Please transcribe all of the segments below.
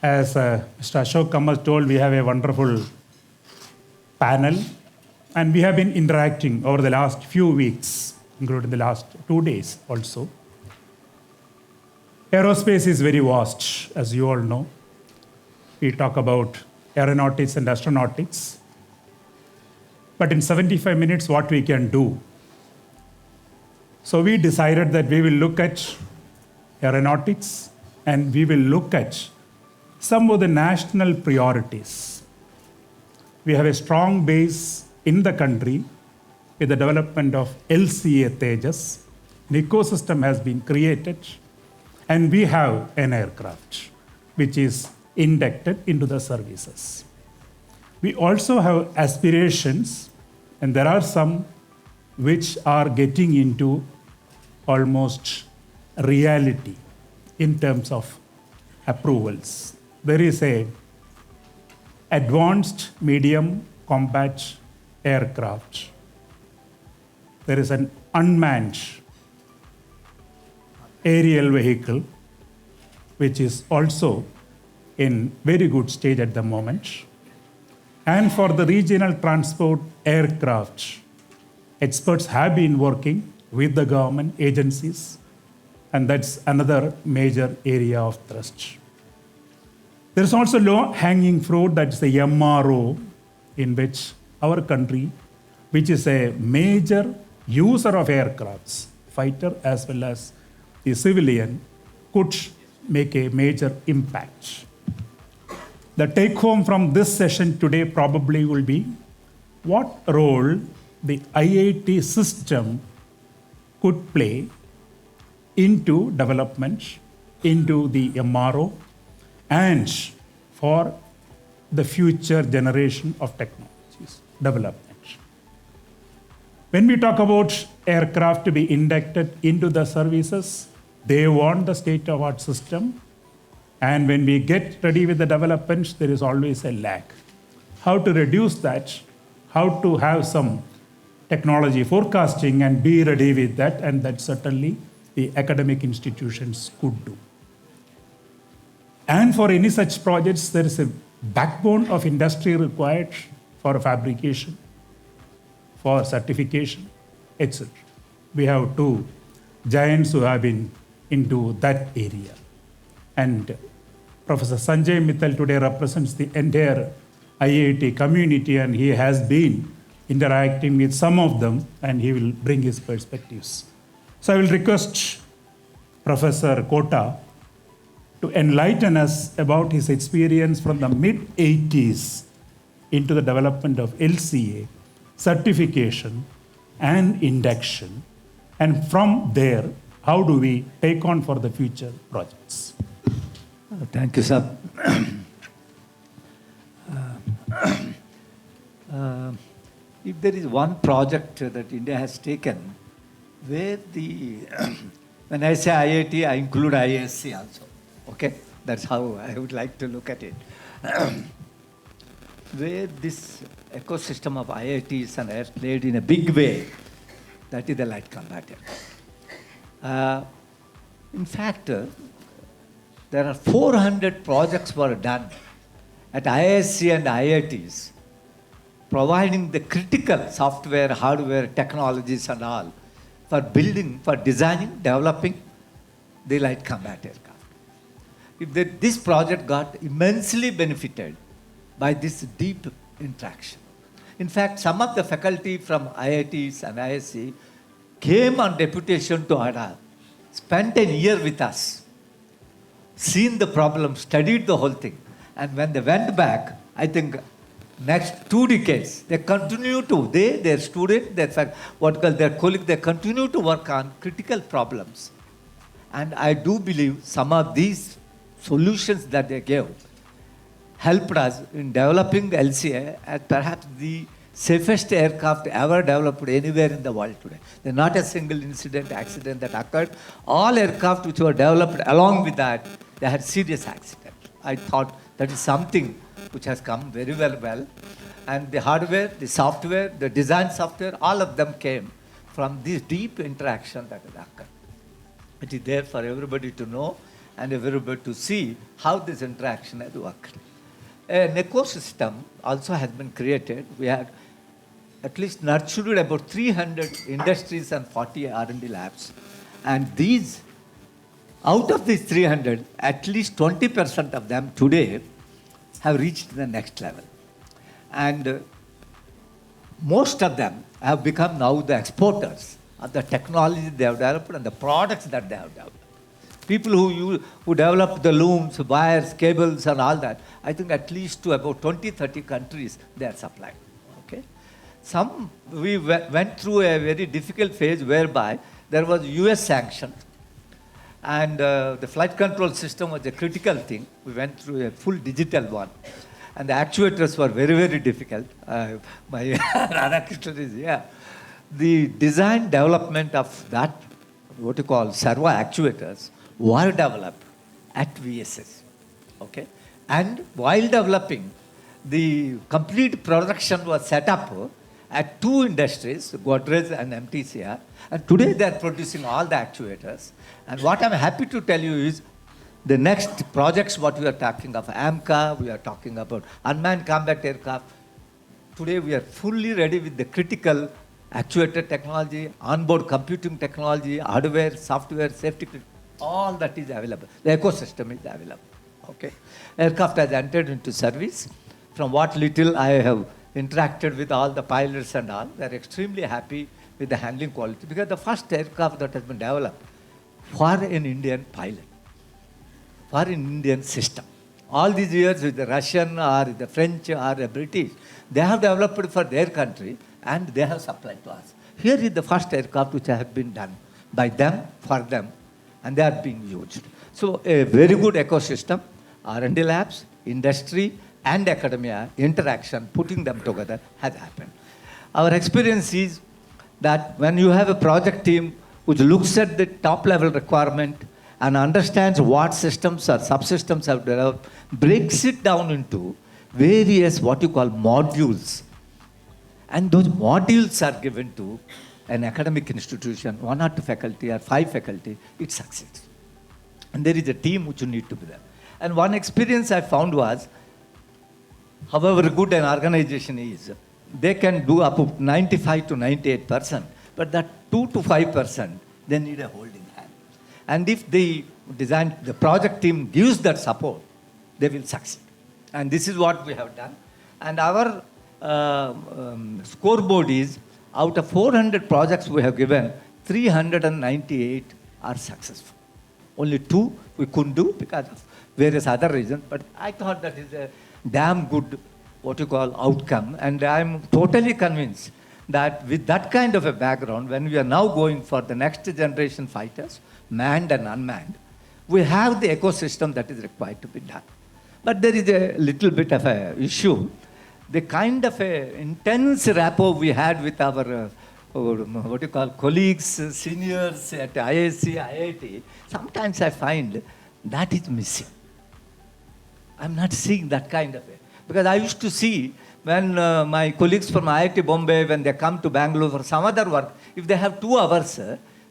As Mr. Ashok Kamal told, we have a wonderful panel, and we have been interacting over the last few weeks, including the last 2 days also. Aerospace is very vast, as you all know. We talk about aeronautics and astronautics. But in 75 minutes, what we can do? So we decided that we will look at aeronautics and we will look at some of the national priorities. We have a strong base in the country with the development of LCA Tejas. An ecosystem has been created, and we have an aircraft which is inducted into the services. We also have aspirations, and there are some which are getting into almost reality in terms of approvals. There is a advanced medium combat aircraft. There is an unmanned aerial vehicle which is also in very good stage at the moment. And for the regional transport aircraft, experts have been working with the government agencies, and that's another major area of thrust. There's also low-hanging fruit, that's the MRO, in which our country, which is a major user of aircrafts, fighter as well as the civilian, could make a major impact. The take home from this session today probably will be what role the IIT system could play into development, into the MRO, and for the future generation of technologies development. When we talk about aircraft to be inducted into the services, they want the state-of-the-art system. And when we get ready with the developments, there is always a lag. How to reduce that, how to have some technology forecasting and be ready with that, and that certainly the academic institutions could do. And for any such projects, there is a backbone of industry required for fabrication, for certification, etc. We have two giants who have been into that area. And Professor Sanjay Mittal today represents the entire IIT community, and he has been interacting with some of them, and he will bring his perspectives. So I will request Professor Kota to enlighten us about his experience from the mid-80s into the development of LCA, certification, and induction. And from there, how do we take on for the future projects? Thank you, sir. If there is one project that India has taken, where when I say IIT, I include ISC also. Okay, that's how I would like to look at it. Where this ecosystem of IITs and has played in a big way, that is the light combat aircraft. In fact, there are 400 projects were done at ISC and IITs, providing the critical software, hardware, technologies and all for building, for designing, developing the light combat aircraft. This project got immensely benefited by this deep interaction. In fact, some of the faculty from IITs and ISC came on deputation to ADA, spent a year with us, seen the problem, studied the whole thing. And when they went back, I think next 2 decades, they continue to, their student, their colleague, they continue to work on critical problems. And I do believe some of these solutions that they gave helped us in developing LCA as perhaps the safest aircraft ever developed anywhere in the world today. There's not a single accident that occurred. All aircraft which were developed along with that, they had serious accidents. I thought that is something which has come very well. And the hardware, the software, the design software, all of them came from this deep interaction that has occurred. It is there for everybody to know. and everybody to see how this interaction has worked. An ecosystem also has been created. We had at least nurtured about 300 industries and 40 R&D labs. And these, out of these 300, at least 20% of them today have reached the next level. And most of them have become now the exporters of the technology they have developed and the products that they have developed. People who developed the looms, wires, cables, and all that, I think at least to about 20, 30 countries they are supplying. Okay? We went through a very difficult phase whereby there was US sanctions, and the flight control system was a critical thing. We went through a full digital one. And the actuators were very, very difficult. My Radhakrishnan is here. The design development of that, what you call servo actuators, were developed at VSS. Okay? And while developing, the complete production was set up at two industries, Godrej and MTCR. And today they are producing all the actuators. And what I'm happy to tell you is, the next projects what we are talking of, AMCA, we are talking about unmanned combat aircraft. Today we are fully ready with the critical actuator technology, onboard computing technology, hardware, software, safety, all that is available. The ecosystem is available. Okay? Aircraft has entered into service. From what little I have interacted with all the pilots and all, they are extremely happy with the handling quality, because the first aircraft that has been developed for an Indian pilot, for an Indian system. All these years with the Russian or the French or the British, they have developed for their country and they have supplied to us. Here is the first aircraft which have been done by them, for them, and they are being used. So a very good ecosystem, R&D labs, industry and academia interaction, putting them together has happened. Our experience is that when you have a project team which looks at the top level requirement and understands what systems or subsystems have developed, breaks it down into various what you call modules. And those modules are given to an academic institution, 1 or 2 faculty or 5 faculty, it succeeds. And there is a team which you need to be there. And one experience I found was, however good an organization is, they can do up to 95 to 98%, but that 2 to 5%, they need a holding hand. And if the project team gives that support, they will succeed. And this is what we have done. And our scoreboard is, out of 400 projects we have given, 398 are successful. Only 2 we couldn't do because of various other reasons, but I thought that is a damn good, what you call, outcome. And I'm totally convinced that with that kind of a background, when we are now going for the next generation fighters, manned and unmanned, we have the ecosystem that is required to be done. But there is a little bit of an issue. The kind of a intense rapport we had with our what you call colleagues, seniors at IISc, IIT, sometimes I find that is missing. I'm not seeing that kind of a, because I used to see when my colleagues from IIT Bombay, when they come to Bangalore for some other work, if they have 2 hours,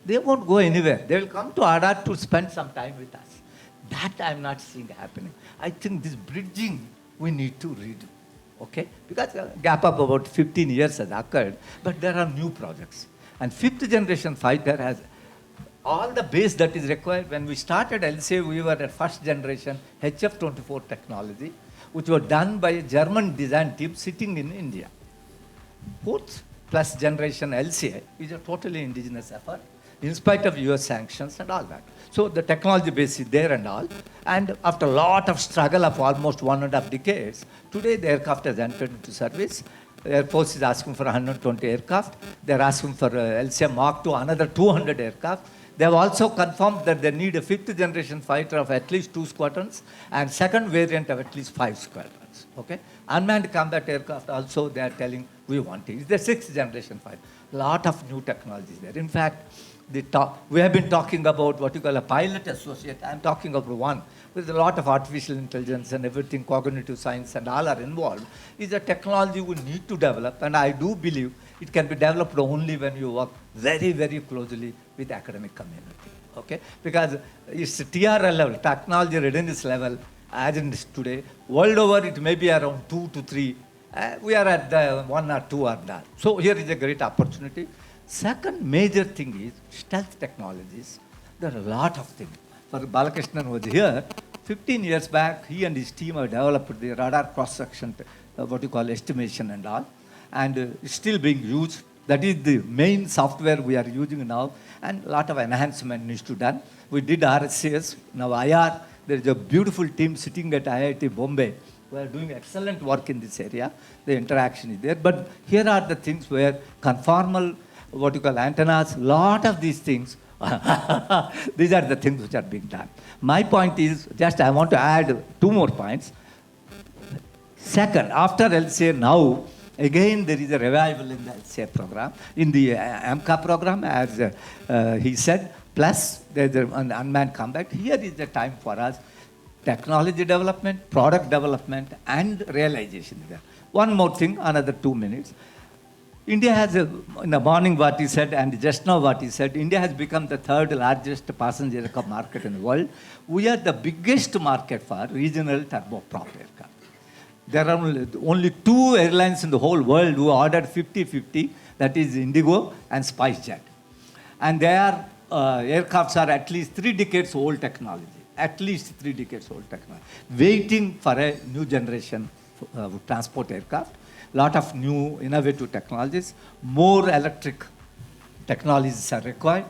they won't go anywhere. They will come to Aadhaar to spend some time with us. That I'm not seeing happening. I think this bridging we need to redo. Okay? Because a gap of about 15 years has occurred, but there are new projects. And 5th generation fighter has all the base that is required. When we started LCA, we were at 1st generation HF-24 technology, which were done by a German design team sitting in India. 4th plus generation LCA is a totally indigenous effort, in spite of US sanctions and all that. So the technology base is there and all. And after a lot of struggle of almost 1.5 decades, today the aircraft has entered into service. The Air Force is asking for 120 aircraft. They're asking for LCA Mark II, another 200 aircraft. They have also confirmed that they need a 5th generation fighter of at least 2 squadrons and second variant of at least 5 squadrons. Okay? Unmanned combat aircraft also they are telling we want it. It's the 6th generation fighter. A lot of new technologies there. In fact, we have been talking about what you call a pilot associate. I'm talking about one. With a lot of artificial intelligence and everything, cognitive science and all are involved. Is a technology we need to develop, and I do believe it can be developed only when you work very, very closely with the academic community. okay? Because it's TRL level, technology readiness level, as it is today. World over, it may be around 2 to 3. We are at the 1 or 2 or that. So here is a great opportunity. Second major thing is stealth technologies. There are a lot of things. For Balakrishnan was here, 15 years back, he and his team have developed the radar cross-section, what you call estimation and all, and it's still being used. That is the main software we are using now, and a lot of enhancement needs to be done. We did RSCS, now IR. There is a beautiful team sitting at IIT Bombay who are doing excellent work in this area. The interaction is there. But here are the things where conformal, what you call antennas, lot of these things, these are the things which are being done. My point is, just I want to add 2 more points. Second, after LCA now, again there is a revival in the LCA program, in the AMCA program, as he said, plus there's an unmanned combat. Here is the time for us, technology development, product development, and realization there. One more thing, another 2 minutes. India has, in the morning what he said and just now what he said, India has become the 3rd largest passenger aircraft market in the world. We are the biggest market for regional turboprop aircraft. There are only 2 airlines in the whole world who ordered 50-50, that is Indigo and SpiceJet. And their aircrafts are at least 3 decades old technology, at least 3 decades old technology, waiting for a new generation transport aircraft. Lot of new innovative technologies, more electric technologies are required,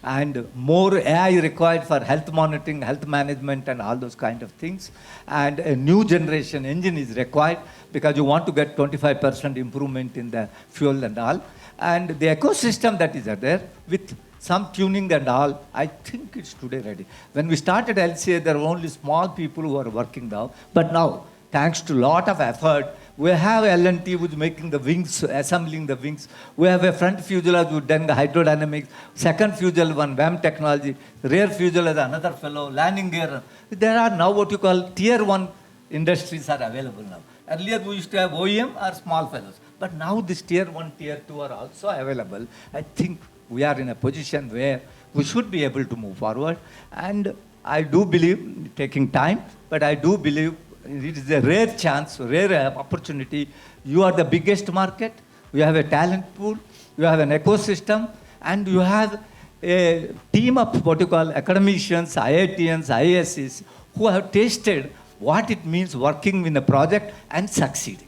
and more AI required for health monitoring, health management, and all those kind of things. And a new generation engine is required because you want to get 25% improvement in the fuel and all. And the ecosystem that is there with some tuning and all, I think it's today ready. When we started LCA, there were only small people who were working now, but now, thanks to a lot of effort, we have L&T who's making the wings, assembling the wings. We have a front fuselage who's done the hydrodynamics, second fuselage one WAM technology, rear fuselage another fellow, landing gear. There are now what you call tier 1 industries are available now. Earlier we used to have OEM or small fellows, but now this tier 1, tier 2 are also available. I think we are in a position where we should be able to move forward. And I do believe, taking time, but I do believe it is a rare chance, rare opportunity. You are the biggest market, you have a talent pool, you have an ecosystem, and you have a team of what you call academicians, IITians, IIScs, who have tasted what it means working in a project and succeeding.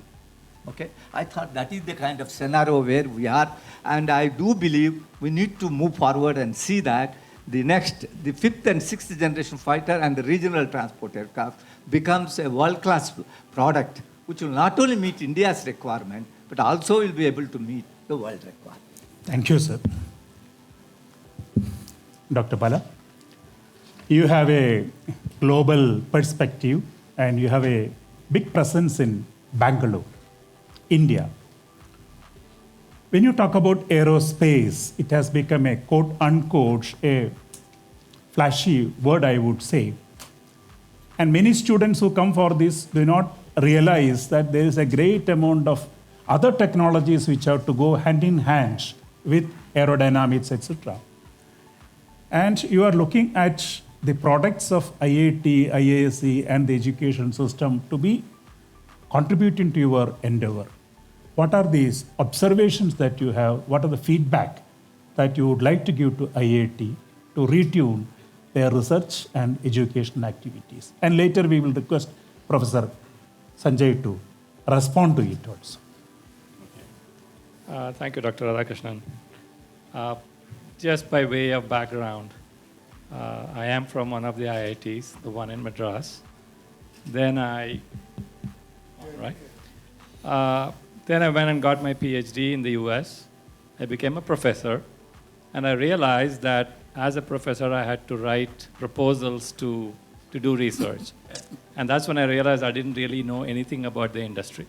Okay? I thought that is the kind of scenario where we are, and I do believe we need to move forward and see that the 5th and 6th generation fighter and the regional transport aircraft becomes a world-class product which will not only meet India's requirement, but also will be able to meet the world requirement. Thank you, sir. Dr. Bala, you have a global perspective and you have a big presence in Bangalore, India. When you talk about aerospace, it has become a quote unquote, a flashy word, I would say. And many students who come for this do not realize that there is a great amount of other technologies which have to go hand in hand with aerodynamics, etc. And you are looking at the products of IIT, IISc, and the education system to be contributing to your endeavor. What are these observations that you have? What are the feedback that you would like to give to IIT to retune their research and education activities? And later we will request Professor Sanjay to respond to it also. Thank you, Dr. Radhakrishnan. Just by way of background, I am from one of the IITs, the one in Madras. Then I went and got my PhD in the US. I became a professor, and I realized that as a professor, I had to write proposals to do research. And that's when I realized I didn't really know anything about the industry.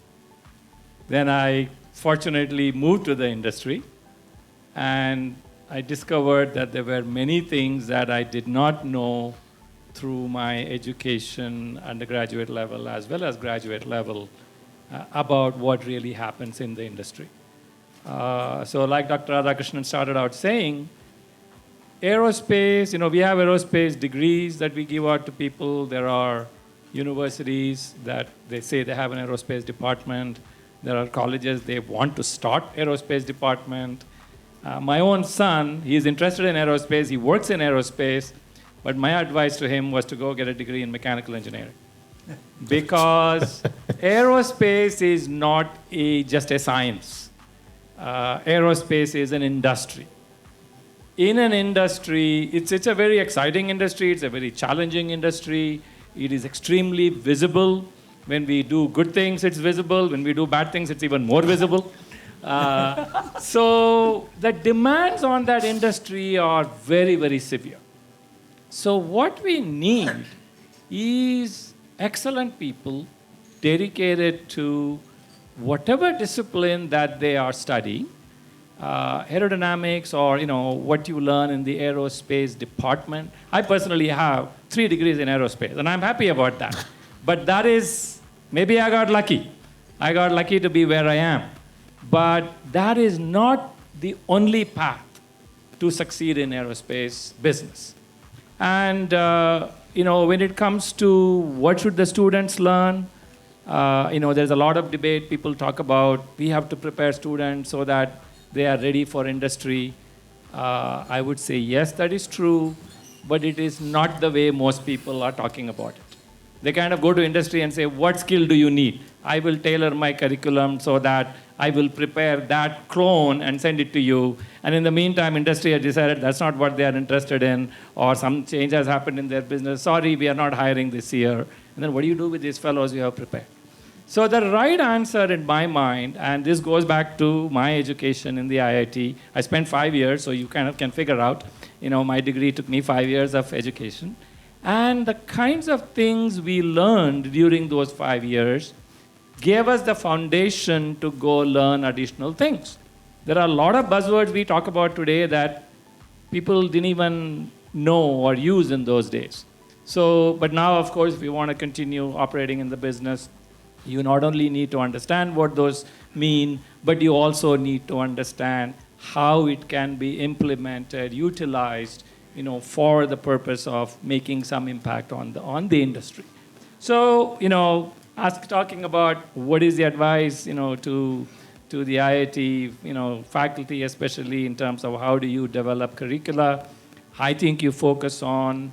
Then I fortunately moved to the industry, and I discovered that there were many things that I did not know through my education, undergraduate level as well as graduate level, about what really happens in the industry. So like Dr. Radhakrishnan started out saying, aerospace, we have aerospace degrees that we give out to people. There are universities that they say they have an aerospace department. There are colleges, they want to start aerospace department. My own son, he is interested in aerospace, he works in aerospace, but my advice to him was to go get a degree in mechanical engineering. Because aerospace is not just a science. Aerospace is an industry. In an industry, it's a very exciting industry, it's a very challenging industry. It is extremely visible. When we do good things, it's visible. When we do bad things, it's even more visible. So the demands on that industry are very, very severe. So what we need is excellent people dedicated to whatever discipline that they are studying, aerodynamics or what you learn in the aerospace department. I personally have 3 degrees in aerospace, and I'm happy about that. But that is, maybe I got lucky. I got lucky to be where I am. But that is not the only path to succeed in aerospace business. And when it comes to what should the students learn, there's a lot of debate. People talk about we have to prepare students so that they are ready for industry. I would say yes, that is true, but it is not the way most people are talking about it. They kind of go to industry and say, what skill do you need? I will tailor my curriculum so that I will prepare that clone and send it to you. And in the meantime, industry has decided that's not what they are interested in, or some change has happened in their business. Sorry, we are not hiring this year. And then what do you do with these fellows you have prepared? So the right answer in my mind, and this goes back to my education in the IIT. I spent 5 years, so you kind of can figure out, my degree took me 5 years of education. And the kinds of things we learned during those 5 years gave us the foundation to go learn additional things. There are a lot of buzzwords we talk about today that people didn't even know or use in those days. So, but now, of course, if you want to continue operating in the business, you not only need to understand what those mean, but you also need to understand how it can be implemented, utilized, for the purpose of making some impact on the industry. So, talking about what is the advice, to the IIT, faculty especially in terms of how do you develop curricula, I think you focus on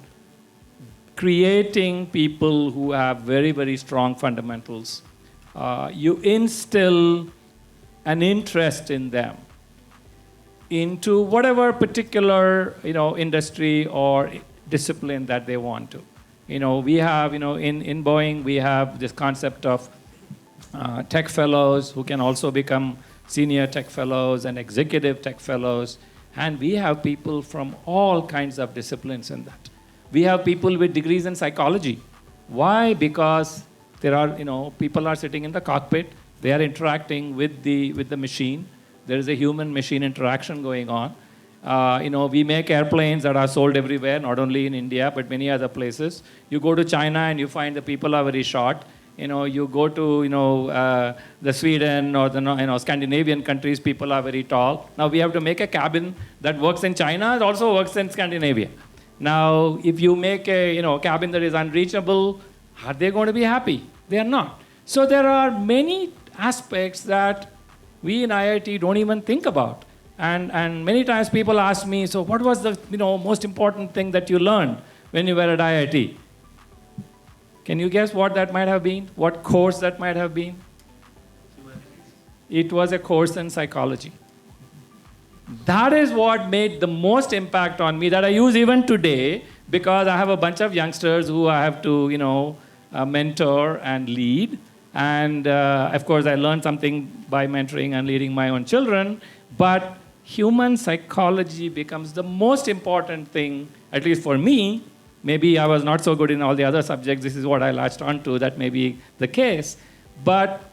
creating people who have very, very strong fundamentals. You instill an interest in them into whatever particular, industry or discipline that they want to. We have, in Boeing, we have this concept of tech fellows who can also become senior tech fellows and executive tech fellows. And we have people from all kinds of disciplines in that. We have people with degrees in psychology. Why? Because there are, people are sitting in the cockpit. They are interacting with the machine. There is a human-machine interaction going on. We make airplanes that are sold everywhere, not only in India, but many other places. You go to China and you find the people are very short. You go to, the Sweden or the, Scandinavian countries, people are very tall. Now we have to make a cabin that works in China, it also works in Scandinavia. Now, if you make a, cabin that is unreachable, are they going to be happy? They are not. So there are many aspects that we in IIT don't even think about. And many times people ask me, so what was the most important thing that you learned when you were at IIT? Can you guess what that might have been? What course that might have been? It was a course in psychology. That is what made the most impact on me that I use even today, because I have a bunch of youngsters who I have to mentor and lead. And of course, I learned something by mentoring and leading my own children. But human psychology becomes the most important thing, at least for me. Maybe I was not so good in all the other subjects. This is what I latched onto. That may be the case. But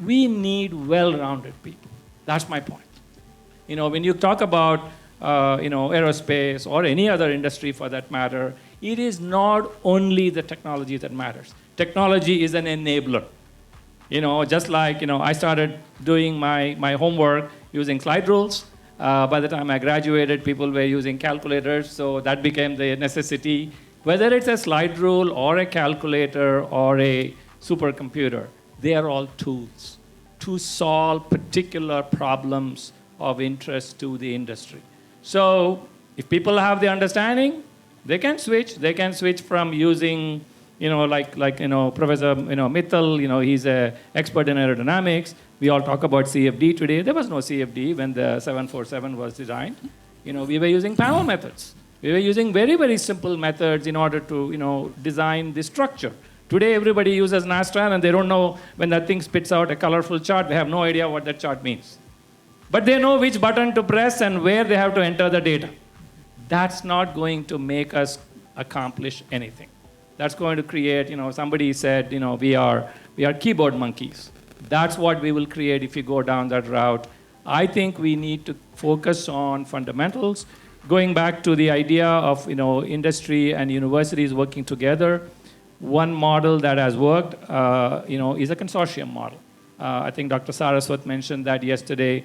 we need well-rounded people. That's my point. When you talk about aerospace or any other industry for that matter, it is not only the technology that matters. Technology is an enabler. Just like, I started doing my homework using slide rules. By the time I graduated, people were using calculators, so that became the necessity. Whether it's a slide rule or a calculator or a supercomputer, they are all tools to solve particular problems of interest to the industry. So if people have the understanding, they can switch. They can switch from using, like Professor, Mittal, he's an expert in aerodynamics. We all talk about CFD today. There was no CFD when the 747 was designed. We were using panel methods. We were using very, very simple methods in order to, design the structure. Today, everybody uses Nastran, and they don't know when that thing spits out a colorful chart. They have no idea what that chart means. But they know which button to press and where they have to enter the data. That's not going to make us accomplish anything. That's going to create, somebody said, we are keyboard monkeys. That's what we will create if we go down that route. I think we need to focus on fundamentals. Going back to the idea of, industry and universities working together, one model that has worked, is a consortium model. I think Dr. Saraswat mentioned that yesterday.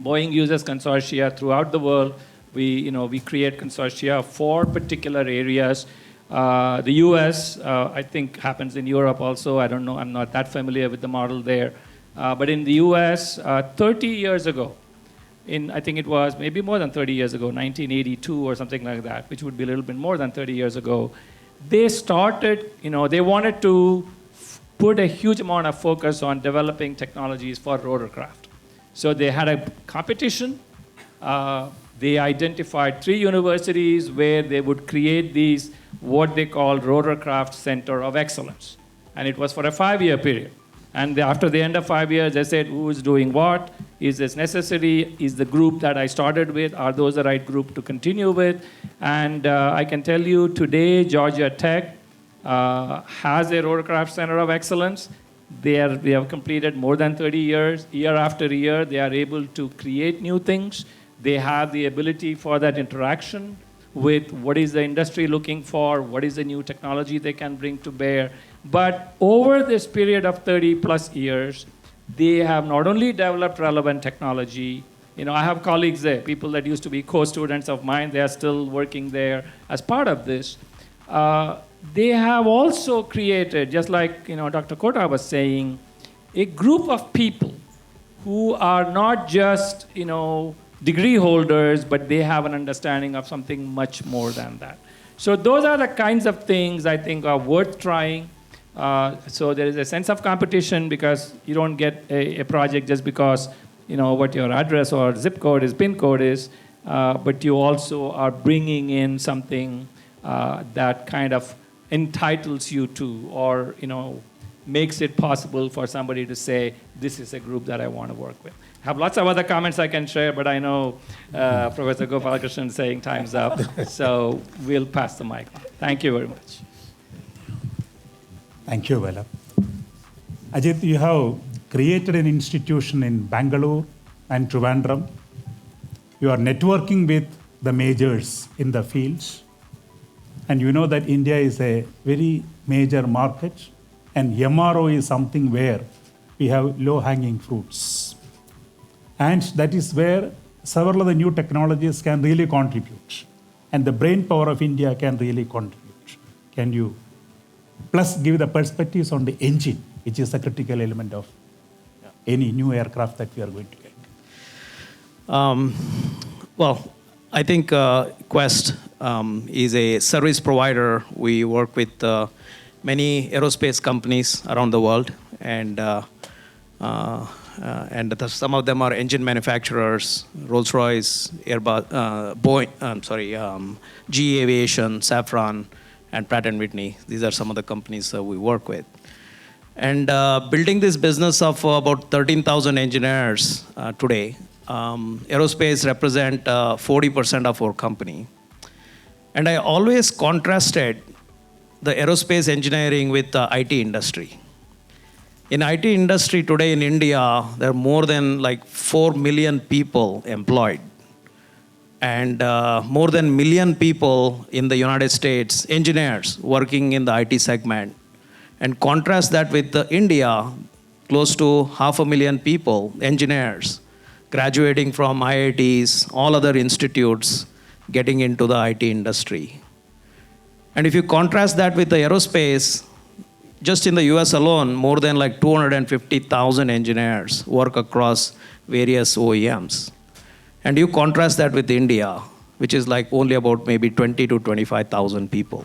Boeing uses consortia throughout the world. We create consortia for particular areas. The US, I think, happens in Europe also. I don't know. I'm not that familiar with the model there. But in the US, 30 years ago, I think it was maybe more than 30 years ago, 1982 or something like that, which would be a little bit more than 30 years ago, they started, they wanted to put a huge amount of focus on developing technologies for rotorcraft. So they had a competition. They identified 3 universities where they would create these, what they called Rotorcraft Center of Excellence. And it was for a 5-year period. And after the end of 5 years, they said, who is doing what? Is this necessary? Is the group that I started with, are those the right group to continue with? And I can tell you today, Georgia Tech has a Rotorcraft Center of Excellence. They have completed more than 30 years. Year after year, they are able to create new things. They have the ability for that interaction with what is the industry looking for, what is the new technology they can bring to bear. But over this period of 30 plus years, they have not only developed relevant technology. I have colleagues there, people that used to be co-students of mine. They are still working there as part of this. They have also created, just like Dr. Kota was saying, a group of people who are not just degree holders, but they have an understanding of something much more than that. So those are the kinds of things I think are worth trying. So there is a sense of competition because you don't get a project just because what your address or zip code is, pin code is, but you also are bringing in something that kind of entitles you to, or makes it possible for somebody to say, this is a group that I want to work with. I have lots of other comments I can share, but I know Professor Gopalakrishnan is saying time's up, so we'll pass the mic on. Thank you very much. Thank you, Vela. Ajit, you have created an institution in Bangalore and Trivandrum. You are networking with the majors in the fields. And you know that India is a very major market, and MRO is something where we have low-hanging fruits. And that is where several of the new technologies can really contribute. And the brain power of India can really contribute. Can you plus give the perspectives on the engine, which is a critical element of any new aircraft that we are going to get? Well, I think Quest is a service provider. We work with many aerospace companies around the world, and some of them are engine manufacturers: Rolls-Royce, Airbus, Boeing, GE Aviation, Safran, and Pratt & Whitney. These are some of the companies we work with. And building this business of about 13,000 engineers today, aerospace represent 40% of our company. And I always contrasted the aerospace engineering with the IT industry. In IT industry today in India, there are more than 4 million people employed. And more than 1 million people in the United States, engineers working in the IT segment. And contrast that with India, close to 500,000 people, engineers, graduating from IITs, all other institutes, getting into the IT industry. And if you contrast that with the aerospace, just in the US alone, more than like 250,000 engineers work across various OEMs. And you contrast that with India, which is like only about maybe 20 to 25,000 people.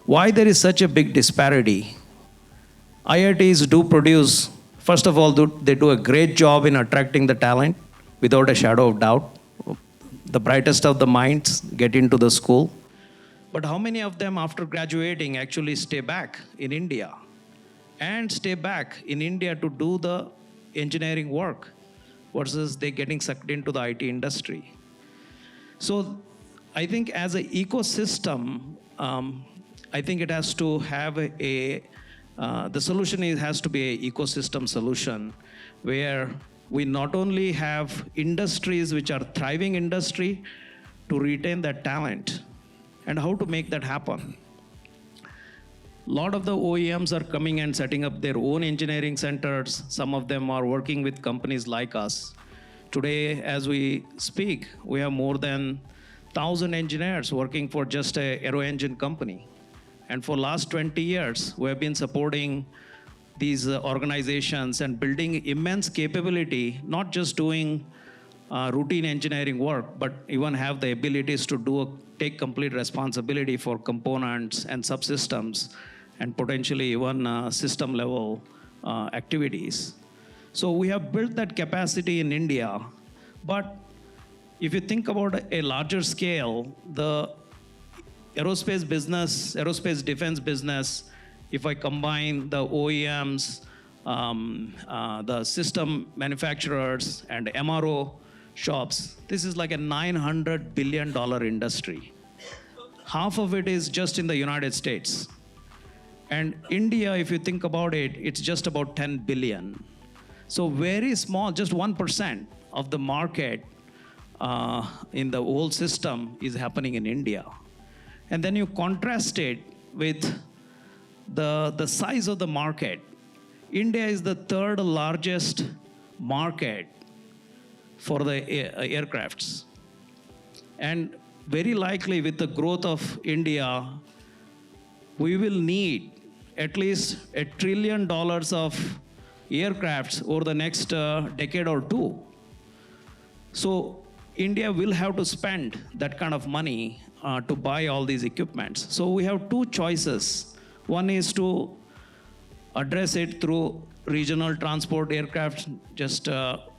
Why there is such a big disparity? IITs do produce, first of all, they do a great job in attracting the talent without a shadow of doubt. The brightest of the minds get into the school. But how many of them after graduating actually stay back in India and stay back in India to do the engineering work versus they getting sucked into the IT industry? So I think as an ecosystem, I think it has to have the solution has to be an ecosystem solution where we not only have industries which are thriving industry to retain that talent, and how to make that happen. A lot of the OEMs are coming and setting up their own engineering centers. Some of them are working with companies like us. Today, as we speak, we have more than 1,000 engineers working for just a aero engine company. And for last 20 years, we have been supporting these organizations and building immense capability, not just doing routine engineering work, but even have the abilities to take complete responsibility for components and subsystems and potentially even system level activities. So we have built that capacity in India, but if you think about a larger scale, the aerospace business, aerospace defense business, if I combine the OEMs, the system manufacturers, and MRO shops, this is like a $900 billion industry. Half of it is just in the United States. And India, if you think about it, it's just about 10 billion. So very small, just 1% of the market in the whole system is happening in India. And then you contrast it with the size of the market. India is the third largest market for the aircrafts. And very likely with the growth of India, we will need at least $1 trillion of aircrafts over the next decade or two. So India will have to spend that kind of money to buy all these equipments. So we have two choices. One is to address it through regional transport aircraft, just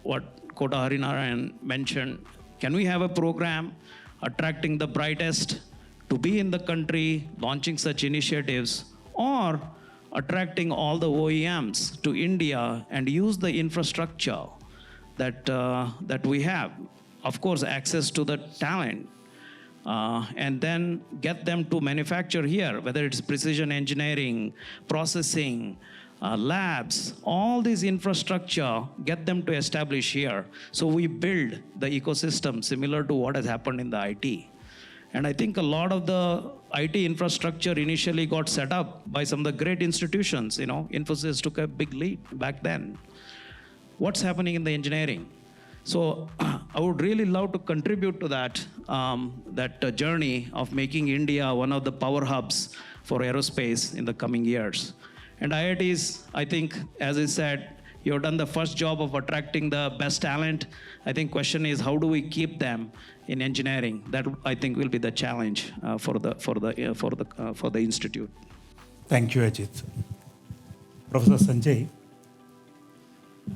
what Kota Harinarayan mentioned. Can we have a program attracting the brightest to be in the country, launching such initiatives, or attracting all the OEMs to India and use the infrastructure that we have? Of course, access to the talent, and then get them to manufacture here, whether it's precision engineering, processing, labs, all this infrastructure, get them to establish here. So we build the ecosystem similar to what has happened in the IT. And I think a lot of the IT infrastructure initially got set up by some of the great institutions. Infosys took a big lead back then. What's happening in the engineering? So I would really love to contribute to that journey of making India one of the power hubs for aerospace in the coming years. And IITs, I think, as I said, you've done the first job of attracting the best talent. I think question is, how do we keep them in engineering? That, I think, will be the challenge for the institute. Thank you, Ajit. Professor Sanjay,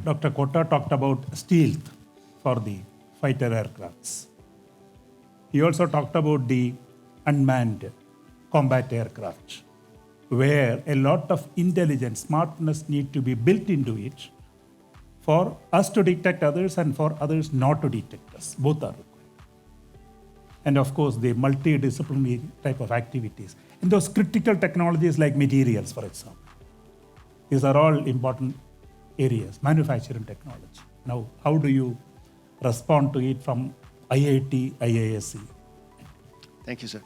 Dr. Kota talked about stealth for the fighter aircrafts. He also talked about the unmanned combat aircraft, where a lot of intelligence, smartness need to be built into it for us to detect others and for others not to detect us. Both are required. And of course, the multidisciplinary type of activities. And those critical technologies like materials, for example. These are all important areas, manufacturing technology. Now, how do you respond to it from IIT, IISc? Thank you, sir.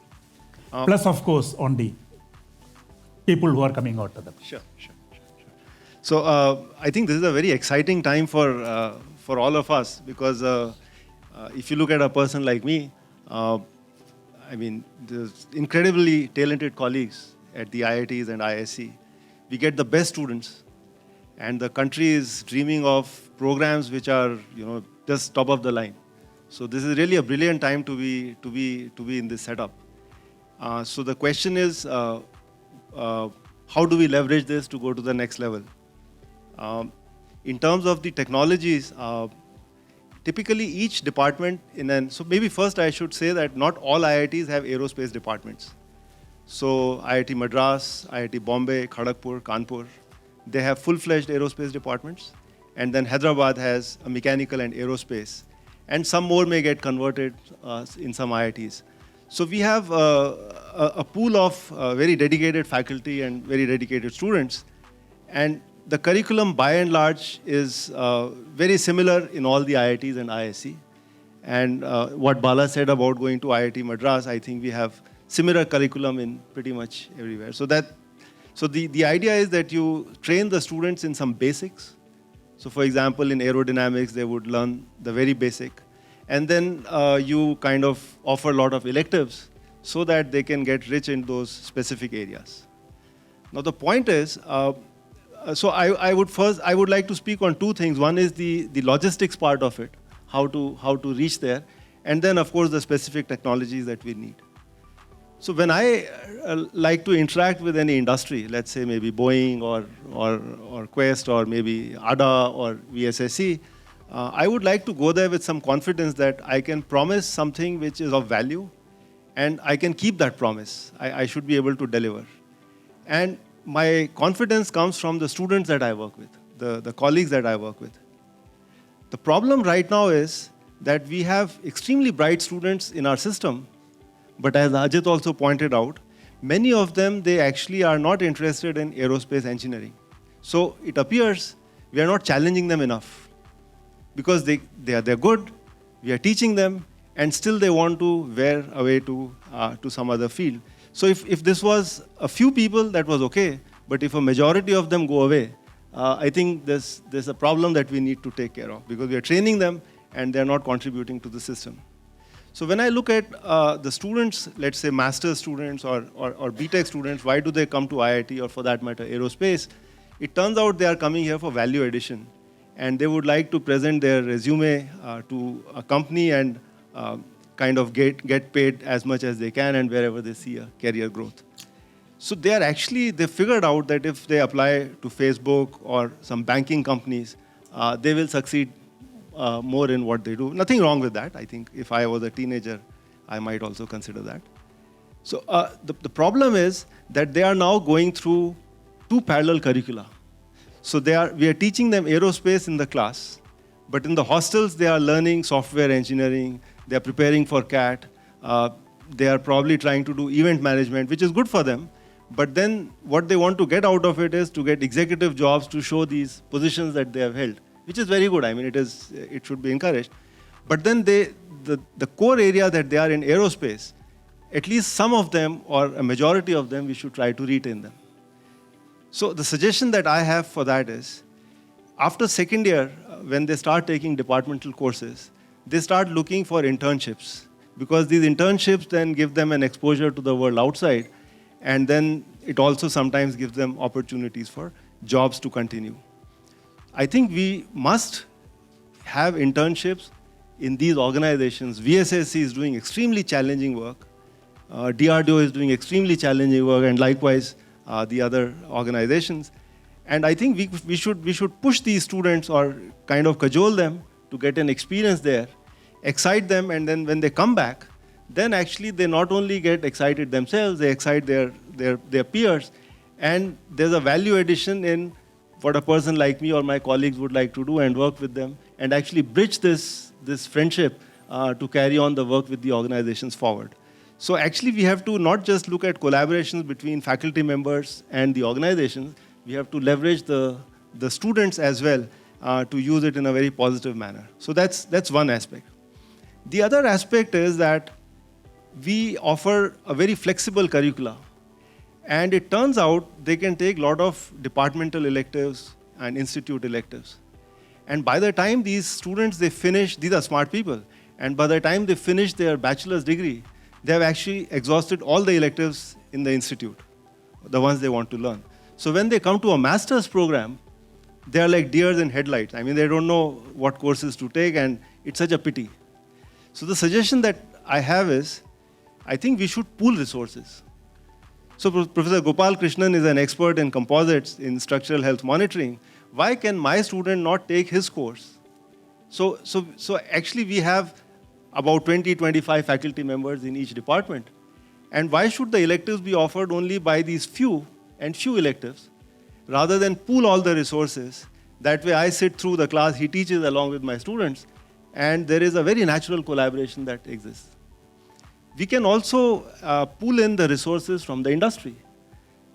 Plus, of course, on the people who are coming out of them. Sure. So I think this is a very exciting time for all of us because if you look at a person like me, I mean, there's incredibly talented colleagues at the IITs and ISC. We get the best students, and the country is dreaming of programs which are, just top of the line. So this is really a brilliant time to be in this setup. So the question is, how do we leverage this to go to the next level? In terms of the technologies, typically each department so maybe first I should say that not all IITs have aerospace departments. So IIT Madras, IIT Bombay, Kharagpur, Kanpur, they have full-fledged aerospace departments. And then Hyderabad has a mechanical and aerospace. And some more may get converted in some IITs. So we have a pool of very dedicated faculty and very dedicated students. And the curriculum, by and large, is very similar in all the IITs and ISC. And what Bala said about going to IIT Madras, I think we have similar curriculum in pretty much everywhere. So the idea is that you train the students in some basics. So for example, in aerodynamics, they would learn the very basic. And then you kind of offer a lot of electives so that they can get rich in those specific areas. Now the point is, so I would like to speak on two things. One is the logistics part of it, how to reach there, and then of course the specific technologies that we need. So when I like to interact with any industry, let's say maybe Boeing or Quest or maybe ADA or VSSC, I would like to go there with some confidence that I can promise something which is of value and I can keep that promise. I should be able to deliver. And my confidence comes from the students that I work with, the colleagues that I work with. The problem right now is that we have extremely bright students in our system, but as Ajit also pointed out, many of them, they actually are not interested in aerospace engineering. So it appears we are not challenging them enough because they're good, we are teaching them, and still they want to veer away to some other field. So if this was a few people, that was okay, but if a majority of them go away, I think there's a problem that we need to take care of because we are training them and they're not contributing to the system. So when I look at the students, let's say master's students or BTech students, why do they come to IIT or for that matter aerospace? It turns out they are coming here for value addition and they would like to present their resume to a company and kind of get paid as much as they can and wherever they see a career growth. So they figured out that if they apply to Facebook or some banking companies, they will succeed more in what they do. Nothing wrong with that. I think if I was a teenager, I might also consider that. So the problem is that they are now going through two parallel curricula. So we are teaching them aerospace in the class, but in the hostels they are learning software engineering, they are preparing for CAT, they are probably trying to do event management, which is good for them. But then what they want to get out of it is to get executive jobs to show these positions that they have held, which is very good. I mean, it should be encouraged. But then the core area that they are in aerospace, at least some of them or a majority of them, we should try to retain them. So the suggestion that I have for that is, after second year, when they start taking departmental courses, they start looking for internships because these internships then give them an exposure to the world outside, and then it also sometimes gives them opportunities for jobs to continue. I think we must have internships in these organizations. VSSC is doing extremely challenging work. DRDO is doing extremely challenging work, and likewise the other organizations. And I think we should push these students or kind of cajole them to get an experience there, excite them, and then when they come back, then actually they not only get excited themselves, they excite their peers, and there's a value addition in what a person like me or my colleagues would like to do and work with them and actually bridge this friendship to carry on the work with the organizations forward. So actually we have to not just look at collaborations between faculty members and the organizations, we have to leverage the students as well to use it in a very positive manner. So that's one aspect. The other aspect is that we offer a very flexible curricula. And it turns out they can take a lot of departmental electives and institute electives. And by the time these students, they finish, these are smart people, and by the time they finish their bachelor's degree, they have actually exhausted all the electives in the institute, the ones they want to learn. So when they come to a master's program, they are like deers in headlights. I mean, they don't know what courses to take, and it's such a pity. So the suggestion that I have is, I think we should pool resources. So Professor Gopal Krishnan is an expert in composites in structural health monitoring. Why can my student not take his course? So actually we have about 20, 25 faculty members in each department. And why should the electives be offered only by these few electives, rather than pool all the resources? That way I sit through the class, he teaches along with my students, and there is a very natural collaboration that exists. We can also pull in the resources from the industry.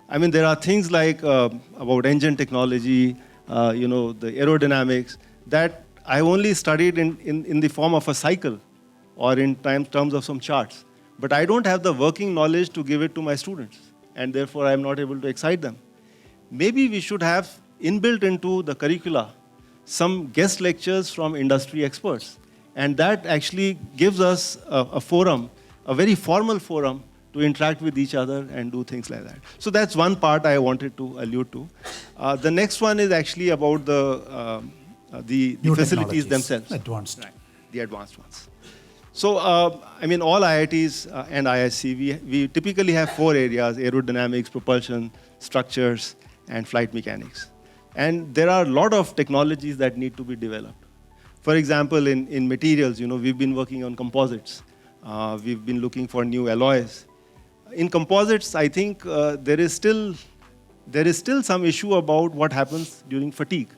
I mean, there are things like about engine technology, the aerodynamics, that I only studied in the form of a cycle or in terms of some charts. But I don't have the working knowledge to give it to my students, and therefore I'm not able to excite them. Maybe we should have inbuilt into the curricula some guest lectures from industry experts. And that actually gives us a forum, a very formal forum to interact with each other and do things like that. So that's one part I wanted to allude to. The next one is actually about the New facilities technologies, themselves. Advanced. Right, the advanced ones. So, I mean, all IITs and ISC, we typically have 4 areas: aerodynamics, propulsion, structures, and flight mechanics. And there are a lot of technologies that need to be developed. For example, in materials, we've been working on composites. We've been looking for new alloys. In composites, I think there is still some issue about what happens during fatigue.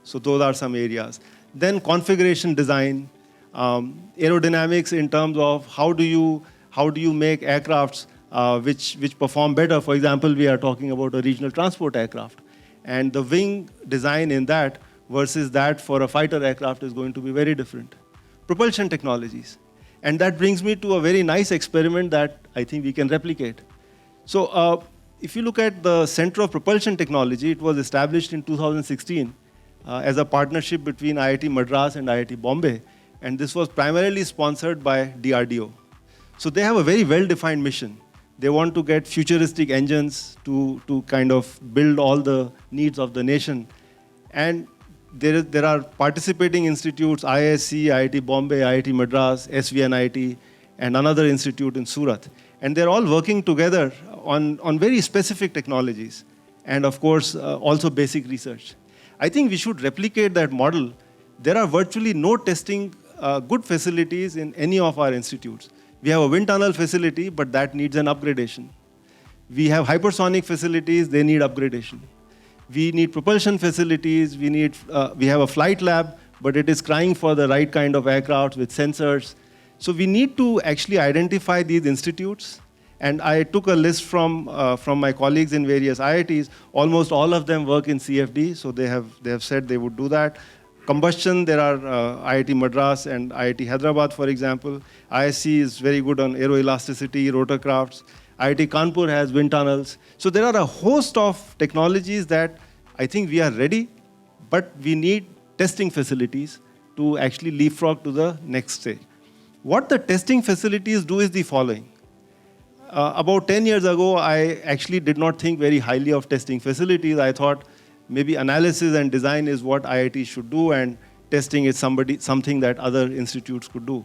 So those are some areas. Then configuration design, aerodynamics in terms of how do you make aircrafts which perform better. For example, we are talking about a regional transport aircraft, and the wing design in that versus that for a fighter aircraft is going to be very different. Propulsion technologies. And that brings me to a very nice experiment that I think we can replicate. So if you look at the Center of Propulsion Technology, it was established in 2016 as a partnership between IIT Madras and IIT Bombay. And this was primarily sponsored by DRDO. So they have a very well-defined mission. They want to get futuristic engines to kind of build all the needs of the nation. And there are participating institutes, IISc, IIT Bombay, IIT Madras, SVNIT, and another institute in Surat. And they're all working together on very specific technologies. And of course, also basic research. I think we should replicate that model. There are virtually no testing good facilities in any of our institutes. We have a wind tunnel facility, but that needs an upgradation. We have hypersonic facilities, they need upgradation. We need propulsion facilities, we have a flight lab, but it is crying for the right kind of aircraft with sensors. So we need to actually identify these institutes. And I took a list from my colleagues in various IITs. Almost all of them work in CFD, so they have said they would do that. Combustion, there are IIT Madras and IIT Hyderabad, for example. ISC is very good on aeroelasticity, rotorcrafts. IIT Kanpur has wind tunnels. So there are a host of technologies that I think we are ready, but we need testing facilities to actually leapfrog to the next stage. What the testing facilities do is the following. About 10 years ago, I actually did not think very highly of testing facilities. I thought maybe analysis and design is what IIT should do, and testing is something that other institutes could do.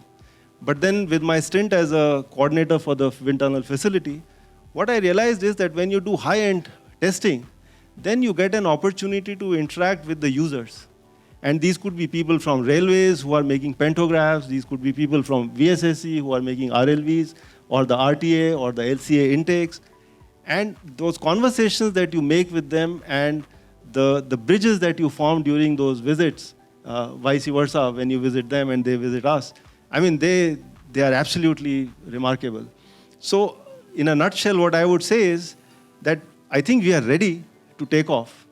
But then with my stint as a coordinator for the wind tunnel facility, what I realized is that when you do high-end testing, then you get an opportunity to interact with the users. And these could be people from railways who are making pantographs, these could be people from VSSC who are making RLVs, or the RTA or the LCA intakes. And those conversations that you make with them and the bridges that you form during those visits, vice versa, when you visit them and they visit us, I mean, they are absolutely remarkable. So in a nutshell, what I would say is that I think we are ready to take off,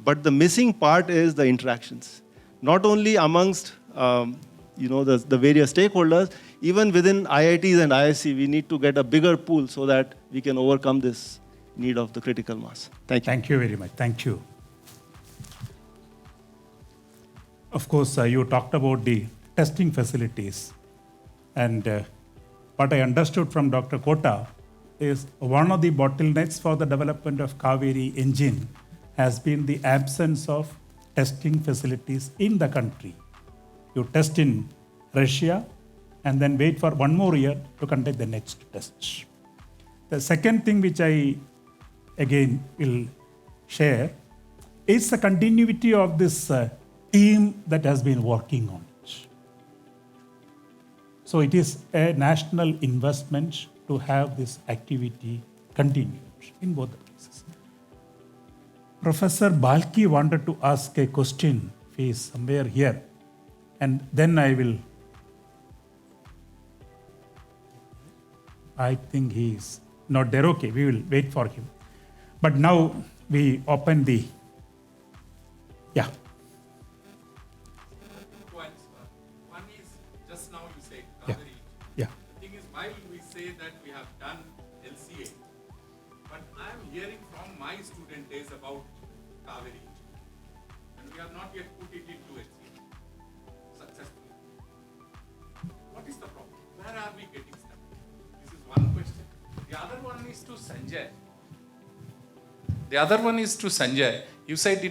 but the missing part is the interactions. Not only amongst the various stakeholders, even within IITs and ISC, we need to get a bigger pool so that we can overcome this need of the critical mass. Thank you. Thank you very much. Thank you. Of course, you talked about the testing facilities. And what I understood from Dr. Kota is one of the bottlenecks for the development of Kaveri engine has been the absence of testing facilities in the country. You test in Russia and then wait for one more year to conduct the next test. The second thing which I again will share is the continuity of this team that has been working on it. So it is a national investment to have this activity continued in both the cases. Professor Balki wanted to ask a question, he is somewhere here, and then I think he is not there. Okay, we will wait for him. But now we open the, yeah. Points. One is just now you said Yeah. Kaveri. Yeah. The thing is, while we say that we have done LCA, but I am hearing from my student days about Kaveri, and we have not yet put it into LCA successfully. What is the problem? Where are we getting stuck? This is one question. The other one is to Sanjay. You said,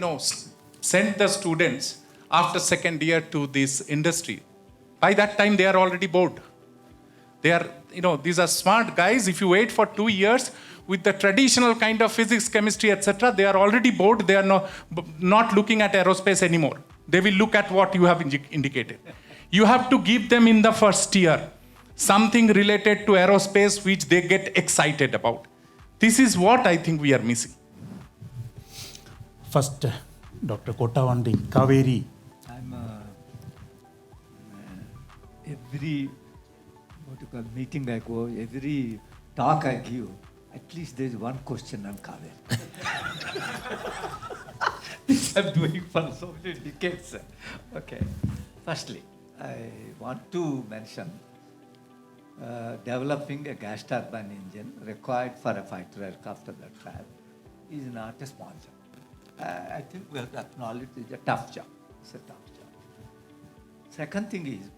send the students after second year to this industry. By that time, they are already bored. They are, these are smart guys. If you wait for 2 years with the traditional kind of physics, chemistry, etc., they are already bored. They are not looking at aerospace anymore. They will look at what you have indicated. You have to give them in the first year something related to aerospace which they get excited about. This is what I think we are missing. First, Dr. Kota on the Kaveri. I'm every meeting I go, every talk I give, at least there is one question on Kaveri. This I'm doing for so many decades. Okay. Firstly, I want to mention developing a gas turbine engine required for a fighter aircraft of that type is not a small job. I think we have to acknowledge it's a tough job. It's a tough job. Second thing is,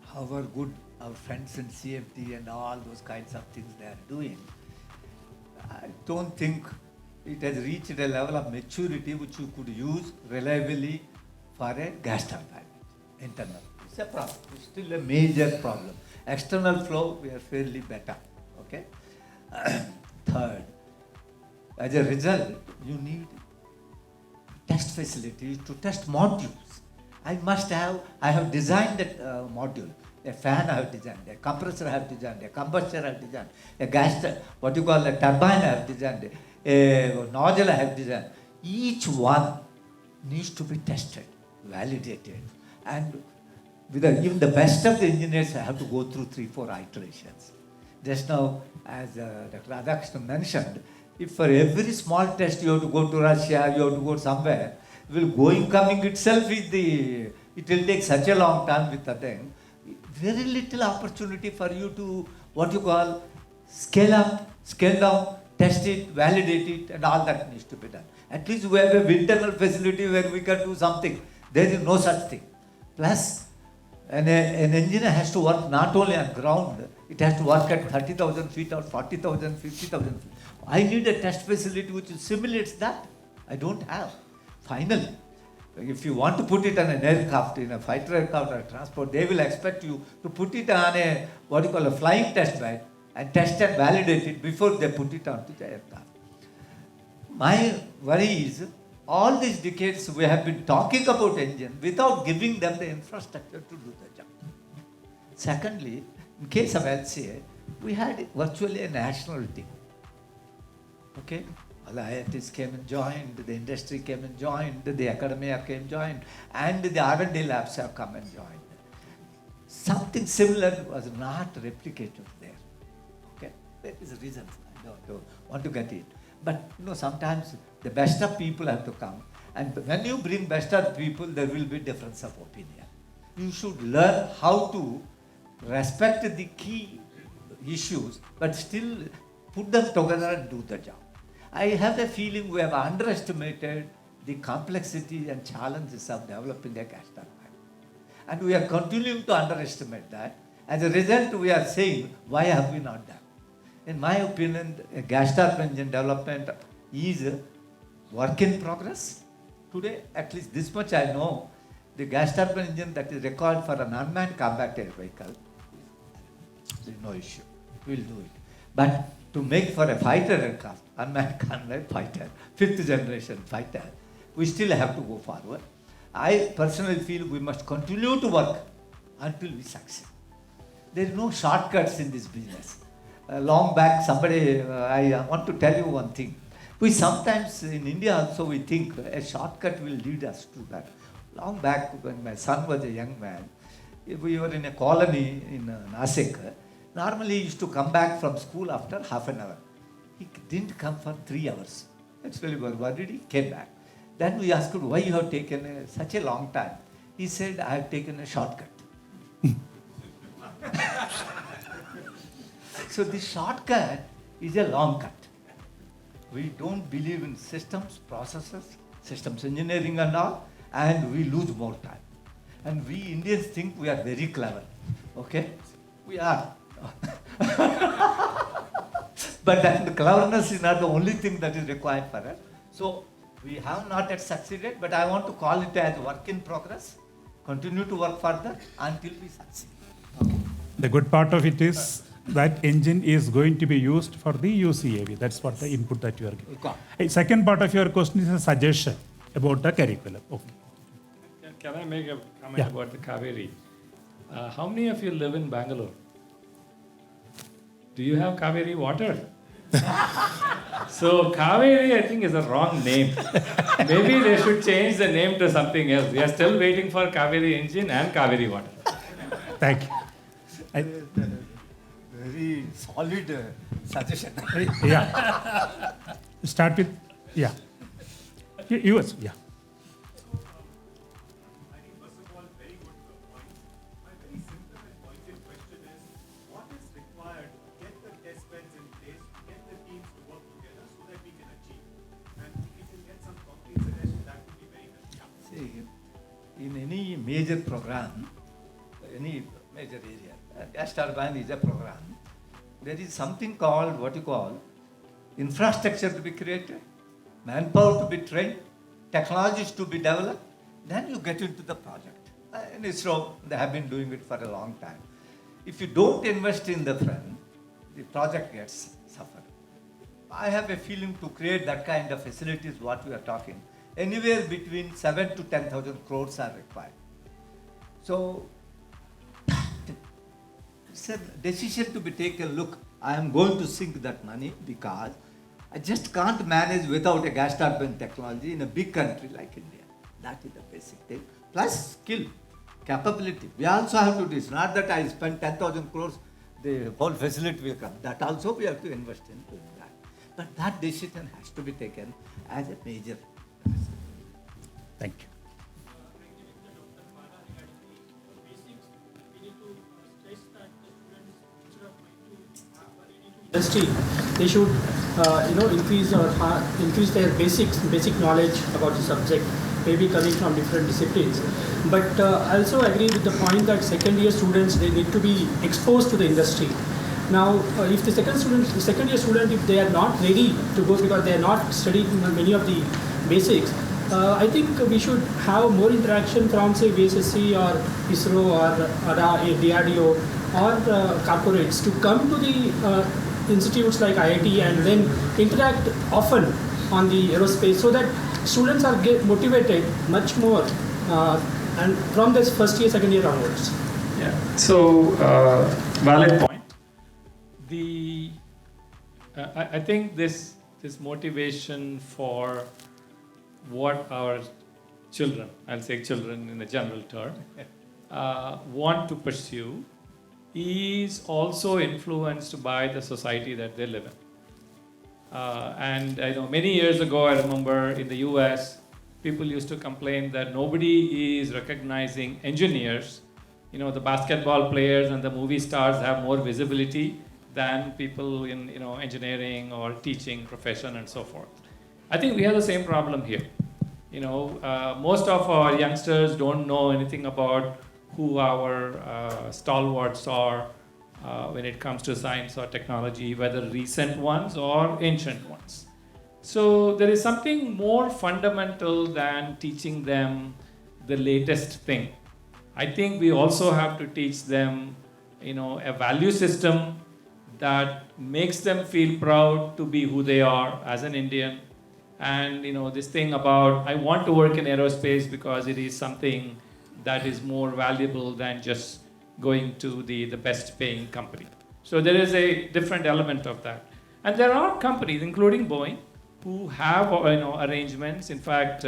however good our friends in CFD and all those kinds of things they are doing, I don't think it has reached a level of maturity which you could use reliably for a gas turbine internal. It's a problem. It's still a major problem. External flow, we are fairly better. Okay. Third, as a result, you need test facilities to test modules. I have designed a module, a fan I have designed, a compressor I have designed, a combustor I have designed, a gas, a turbine I have designed, a nozzle I have designed. Each one needs to be tested, validated, and even the best of the engineers have to go through 3-4 iterations. Just now, as Dr. Radhakrishnan mentioned, if for every small test you have to go to Russia, you have to go somewhere, coming itself it will take such a long time with the thing. Very little opportunity for you to, scale up, scale down, test it, validate it, and all that needs to be done. At least we have an internal facility where we can do something. There is no such thing. Plus, an engineer has to work not only on ground, it has to work at 30,000 feet or 40,000, 50,000 feet. I need a test facility which simulates that. I don't have. Finally, if you want to put it on an aircraft, in a fighter aircraft or transport, they will expect you to put it on a flying test bed and test and validate it before they put it onto the aircraft. My worry is, all these decades we have been talking about engine without giving them the infrastructure to do the job. Secondly, in case of LCA, we had virtually a national team. Okay? All the IITs came and joined, the industry came and joined, the academia came and joined, and the R&D labs have come and joined. Something similar was not replicated there. Okay? There is reasons. I don't want to get it. But sometimes the best of people have to come. And when you bring best of people, there will be difference of opinion. You should learn how to respect the key issues, but still put them together and do the job. I have the feeling we have underestimated the complexity and challenges of developing a gas turbine. And we are continuing to underestimate that. As a result, we are saying, why have we not done? In my opinion, a gas turbine engine development is a work in progress. Today, at least this much I know, the gas turbine engine that is required for an unmanned combat air vehicle, there's no issue. We'll do it. But to make for a fighter aircraft, unmanned combat fighter, 5th generation fighter, we still have to go forward. I personally feel we must continue to work until we succeed. There is no shortcuts in this business. Long back, I want to tell you one thing. We sometimes, in India also, we think a shortcut will lead us to that. Long back, when my son was a young man, we were in a colony in Nasik. Normally, he used to come back from school after half an hour. He didn't come for 3 hours. Actually, we were worried, he came back. Then we asked him, why you have taken such a long time? He said, I have taken a shortcut. So this shortcut is a long cut. We don't believe in systems, processes, systems engineering and all, and we lose more time. And we Indians think we are very clever. Okay? We are. But then the cleverness is not the only thing that is required for us. So we have not yet succeeded, but I want to call it as work in progress. Continue to work further until we succeed. Okay. The good part of it is that engine is going to be used for the UCAV. That's what the input that you are giving. Okay. Second part of your question is a suggestion about the curriculum. Okay. Can I make a comment Yeah. about the Kaveri? How many of you live in Bangalore? Do you have Kaveri water? So Kaveri, I think, is a wrong name. Maybe they should change the name to something else. We are still waiting for Kaveri engine and Kaveri water. Thank you. Very solid suggestion. Yeah. Start with, yeah. Yours, yeah. I think first of all, very good point. My very simple and pointed question is, what is required to get the test beds in place, to get the teams to work together so that we can achieve? And if you can get some concrete suggestions, that would be very helpful. See, in any major program, any major area, gas turbine is a program. There is something called, what you call, infrastructure to be created, manpower to be trained, technologies to be developed, then you get into the project. In ISRO, they have been doing it for a long time. If you don't invest in the front, the project gets suffered. I have a feeling to create that kind of facilities, what we are talking, anywhere between 7 to 10,000 crores are required. So, it's a decision to be taken, look, I am going to sink that money because I just can't manage without a gas turbine technology in a big country like India. That is the basic thing. Plus skill, capability. We also have to do this. Not that I spend 10,000 crores, the whole facility will come. That also we have to invest in doing that. But that decision has to be taken as a major task. Thank you. Industry, they should increase their basic knowledge about the subject, maybe coming from different disciplines. But I also agree with the point that second year students, they need to be exposed to the industry. Now, if the second year student, if they are not ready to go because they are not studied many of the basics, I think we should have more interaction from, say, VSSC or ISRO or DRDO or corporates to come to the institutes like IIT and then interact often on the aerospace so that students are motivated much more and from this first year, second year onwards. Yeah. So, valid point. I think this motivation for what our children, I'll say children in a general term, want to pursue is also influenced by the society that they live in. And I know many years ago, I remember in the US, people used to complain that nobody is recognizing engineers. You know, the basketball players and the movie stars have more visibility than people in, engineering or teaching profession and so forth. I think we have the same problem here. Most of our youngsters don't know anything about who our stalwarts are when it comes to science or technology, whether recent ones or ancient ones. So there is something more fundamental than teaching them the latest thing. I think we also have to teach them, a value system that makes them feel proud to be who they are as an Indian. And this thing about I want to work in aerospace because it is something that is more valuable than just going to the best paying company. So there is a different element of that. And there are companies, including Boeing, who have arrangements. In fact,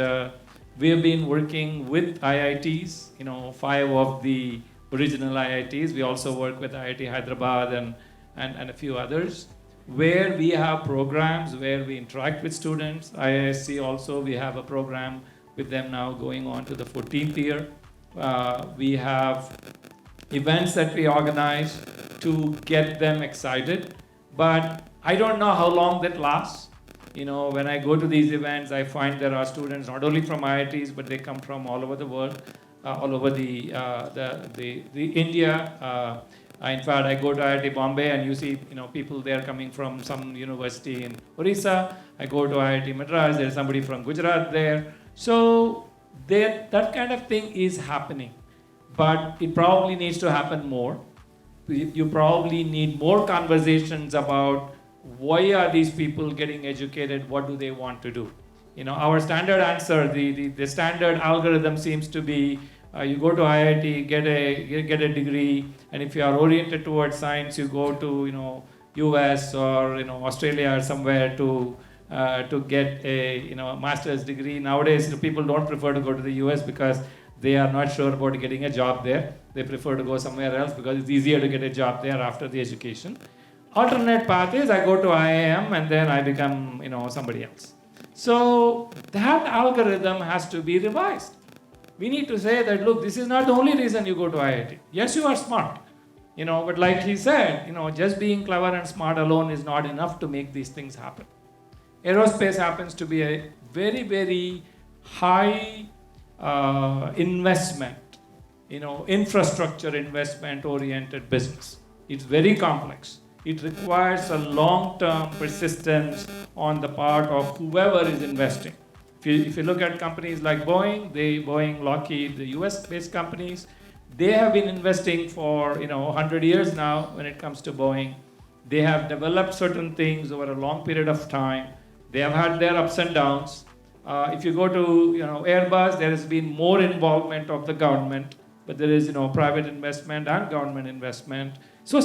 we have been working with IITs, 5 of the original IITs. We also work with IIT Hyderabad and a few others, where we have programs where we interact with students. IISc also, we have a program with them now going on to the 14th year. We have events that we organize to get them excited, but I don't know how long that lasts. When I go to these events, I find there are students not only from IITs, but they come from all over the world, all over the India. In fact, I go to IIT Bombay and you see, people there coming from some university in Orissa. I go to IIT Madras, there's somebody from Gujarat there. So that kind of thing is happening, but it probably needs to happen more. You probably need more conversations about why are these people getting educated, what do they want to do? Our standard answer, the standard algorithm seems to be, you go to IIT, get a degree, and if you are oriented towards science, you go to US or Australia or somewhere to get a master's degree. Nowadays, people don't prefer to go to the US because they are not sure about getting a job there. They prefer to go somewhere else because it's easier to get a job there after the education. Alternate path is I go to IIM and then I become somebody else. So that algorithm has to be revised. We need to say that, look, this is not the only reason you go to IIT. Yes, you are smart, but like he said, just being clever and smart alone is not enough to make these things happen. Aerospace happens to be a very, very high investment, infrastructure investment oriented business. It's very complex. It requires a long-term persistence on the part of whoever is investing. If you look at companies like Boeing, Lockheed, the US-based companies, they have been investing for 100 years now when it comes to Boeing. They have developed certain things over a long period of time. They have had their ups and downs. If you go to Airbus, there has been more involvement of the government, but there is private investment and government investment. So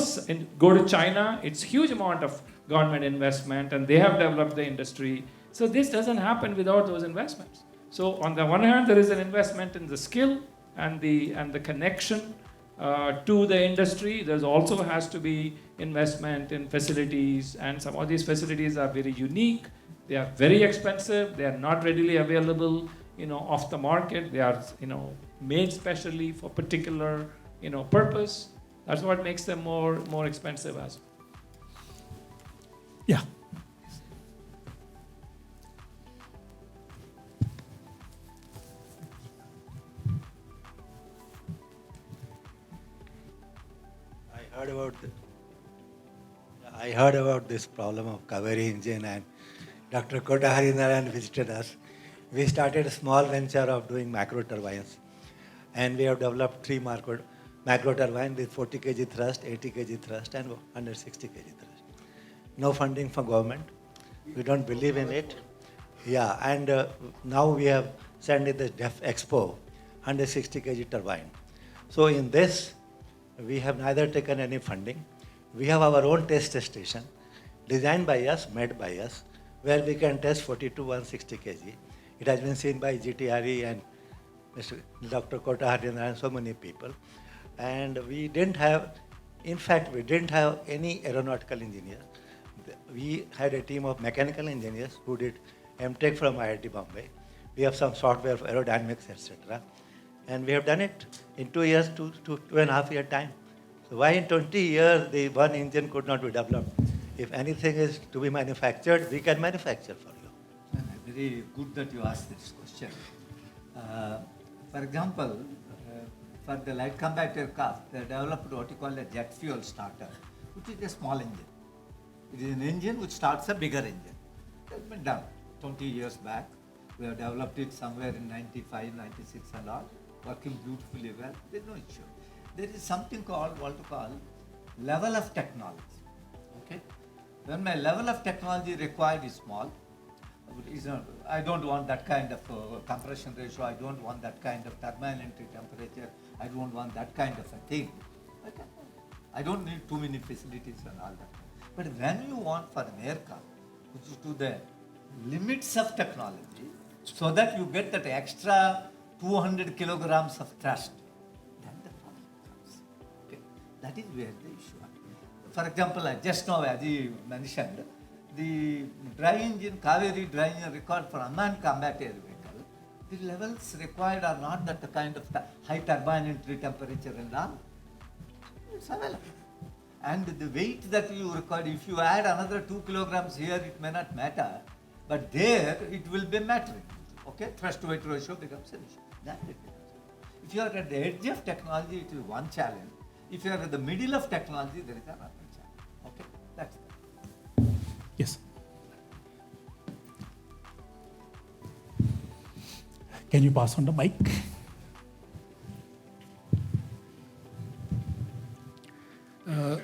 go to China, it's huge amount of government investment, and they have developed the industry. So this doesn't happen without those investments. So on the one hand, there is an investment in the skill and the connection to the industry. There also has to be investment in facilities, and some of these facilities are very unique. They are very expensive. They are not readily available, off the market. They are, made specially for particular, purpose. That's what makes them more expensive as well. Yeah. I heard about this problem of Kaveri engine, and Dr. Kota Harinarayan visited us. We started a small venture of doing macro turbines, and we have developed 3 macro turbines with 40 kg thrust, 80 kg thrust, and 160 kg thrust. No funding from government. We don't believe in it. Yeah, and now we have sent in the DEF Expo 160 kg turbine. So in this, we have neither taken any funding. We have our own test station, designed by us, made by us, where we can test 40 to 160 kg. It has been seen by GTRE and Dr. Kota Harinarayan and so many people. And we didn't have any aeronautical engineer. We had a team of mechanical engineers who did MTech from IIT Bombay. We have some software for aerodynamics, etc. And we have done it in 2 years, 2.5 year time. So why in 20 years the one engine could not be developed? If anything is to be manufactured, we can manufacture for you. very good that you asked this question. For example, for the light combat aircraft, they developed what you call a jet fuel starter, which is a small engine. It is an engine which starts a bigger engine. It has been done 20 years back. We have developed it somewhere in 95, 96 and all, working beautifully well. There is no issue. There is something called, what to call, level of technology. Okay? When my level of technology required is small, I don't want that kind of compression ratio, I don't want that kind of turbine entry temperature, I don't want that kind of a thing. Okay? I don't need too many facilities and all that. But when you want for an aircraft, which is to the limits of technology, so that you get that extra 200 kilograms of thrust, then the problem comes. Okay? That is where the issue happens. For example, just now, as you mentioned, the dry engine, Kaveri dry engine record for unmanned combat air vehicle, the levels required are not that kind of high turbine entry temperature and all. It's available. And the weight that you require, if you add another 2 kilograms here, it may not matter, but there it will be mattering. Okay, thrust to weight ratio becomes an issue. That it becomes. If you are at the edge of technology, it is one challenge. If you are at the middle of technology, there is another challenge. Okay, that's it. Yes. Can you pass on the mic?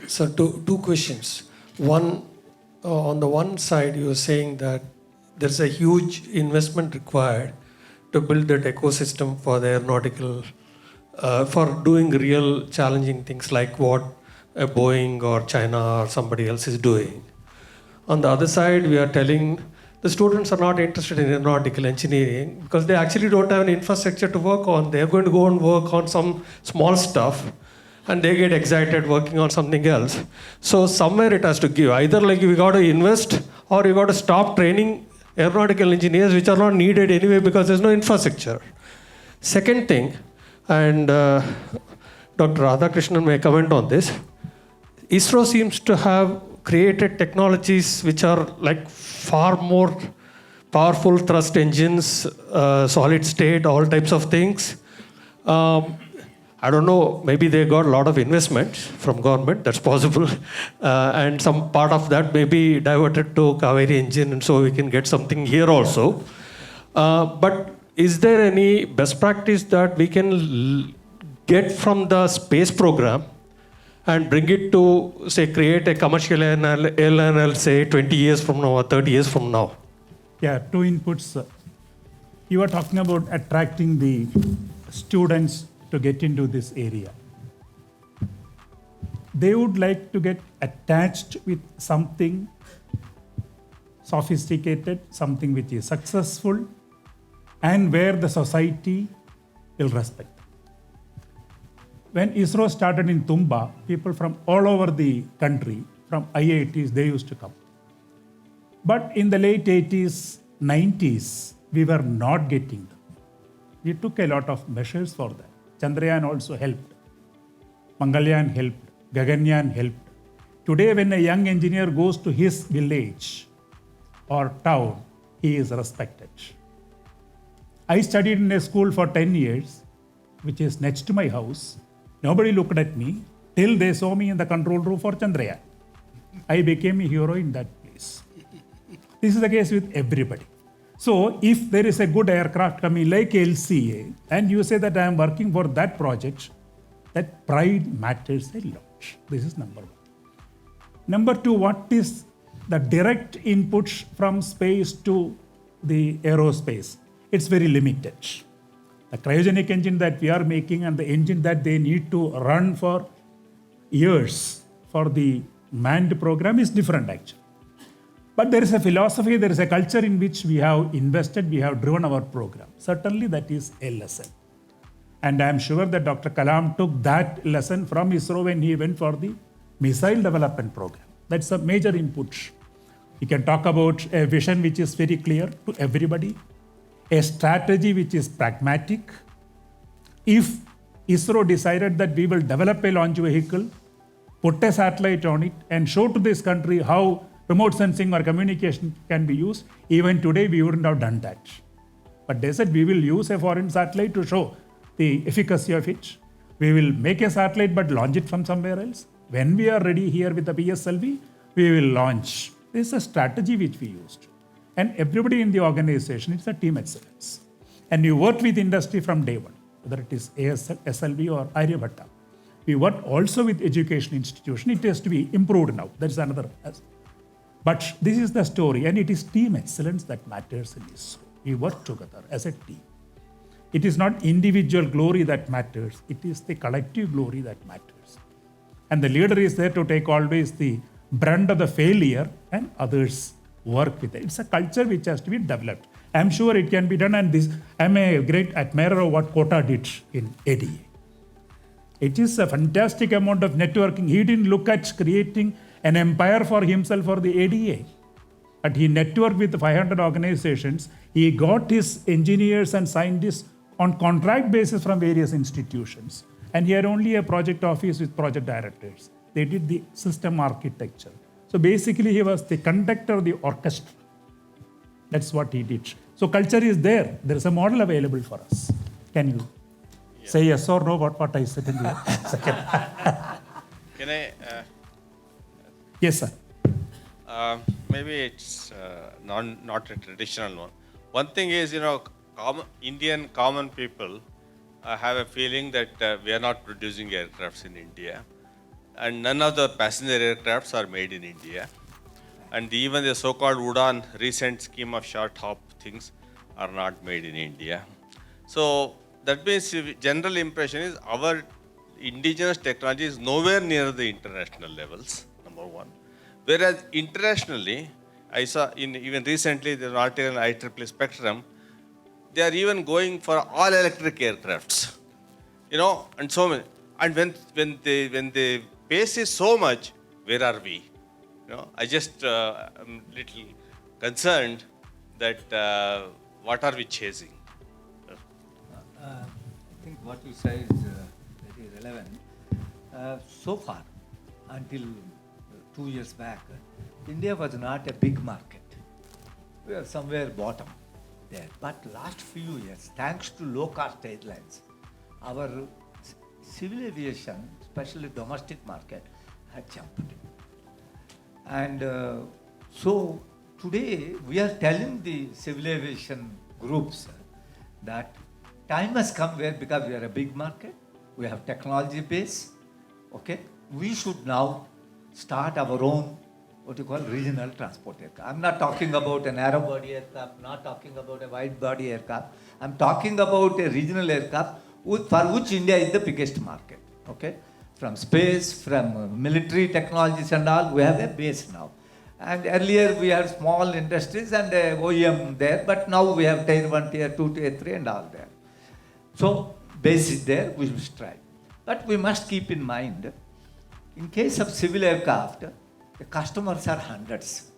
So two questions. One, on the one side, you were saying that there's a huge investment required to build that ecosystem for the aeronautical, for doing real challenging things like what a Boeing or China or somebody else is doing. On the other side, we are telling the students are not interested in aeronautical engineering because they actually don't have an infrastructure to work on. They're going to go and work on some small stuff and they get excited working on something else. So somewhere it has to give. Either like we got to invest or you got to stop training aeronautical engineers which are not needed anyway because there's no infrastructure. Second thing, and Dr. Radhakrishnan may comment on this, ISRO seems to have created technologies which are like far more powerful thrust engines, solid state, all types of things. I don't know, maybe they got a lot of investment from government, that's possible. And some part of that may be diverted to Kaveri engine and so we can get something here also. But is there any best practice that we can get from the space program and bring it to, say, create a commercial LNL, say, 20 years from now or 30 years from now? Yeah, two inputs. You are talking about attracting the students to get into this area. They would like to get attached with something sophisticated, something which is successful, and where the society will respect. When ISRO started in Tumba, people from all over the country, from IITs, they used to come. But in the late 80s, 90s, we were not getting them. We took a lot of measures for that. Chandrayaan also helped. Mangalyaan helped. Gaganyaan helped. Today, when a young engineer goes to his village or town, he is respected. I studied in a school for 10 years, which is next to my house. Nobody looked at me till they saw me in the control room for Chandrayaan. I became a hero in that place. This is the case with everybody. So if there is a good aircraft coming like LCA and you say that I am working for that project, that pride matters a lot. This is number one. Number two, what is the direct inputs from space to the aerospace? It's very limited. The cryogenic engine that we are making and the engine that they need to run for years for the manned program is different actually. But there is a philosophy, there is a culture in which we have invested, we have driven our program. Certainly that is a lesson. And I am sure that Dr. Kalam took that lesson from ISRO when he went for the missile development program. That's a major input. We can talk about a vision which is very clear to everybody, a strategy which is pragmatic. If ISRO decided that we will develop a launch vehicle, put a satellite on it and show to this country how remote sensing or communication can be used, even today we wouldn't have done that. But they said we will use a foreign satellite to show the efficacy of it. We will make a satellite but launch it from somewhere else. When we are ready here with the PSLV, we will launch. This is a strategy which we used. And everybody in the organization, it's a team excellence. And you worked with industry from day one, whether it is ASL, SLV or Aryabhatta. We work also with education institution. It has to be improved now. That's another aspect. But this is the story, and it is team excellence that matters in this. We work together as a team. It is not individual glory that matters. It is the collective glory that matters. And the leader is there to take always the brunt of the failure, and others work with it. It's a culture which has to be developed. I'm sure it can be done, and this, I'm a great admirer of what Kota did in ADA. It is a fantastic amount of networking. He didn't look at creating an empire for himself or the ADA, but he networked with 500 organizations. He got his engineers and scientists on contract basis from various institutions. And he had only a project office with project directors. They did the system architecture. So basically he was the conductor of the orchestra. That's what he did. So culture is there. There is a model available for us. Can you say yes or no what I said in the second? Can I? Yes, sir. Maybe it's not a traditional one. One thing is, Indian common people have a feeling that we are not producing aircrafts in India, and none of the passenger aircrafts are made in India, and even the so-called Udan recent scheme of short hop things are not made in India. So that means general impression is our indigenous technology is nowhere near the international levels, number one. Whereas internationally, I saw even recently the article on IEEE Spectrum, they are even going for all electric aircrafts, and so many. And when the pace is so much, where are we? I just am little concerned that what are we chasing? I think what you say is very relevant. So far, until 2 years back, India was not a big market. We are somewhere bottom there. But last few years, thanks to low-cost airlines, our civil aviation, especially domestic market, had jumped. And so today, we are telling the civil aviation groups that time has come where, because we are a big market, we have technology base, okay, we should now start our own, regional transport aircraft. I'm not talking about a narrow body aircraft, not talking about a wide body aircraft. I'm talking about a regional aircraft for which India is the biggest market, okay. From space, from military technologies and all, we have a base now. And earlier we had small industries and OEM there, but now we have tier 1, tier 2, tier 3 and all there. So base is there, we must try. But we must keep in mind, in case of civil aircraft, the customers are hundreds.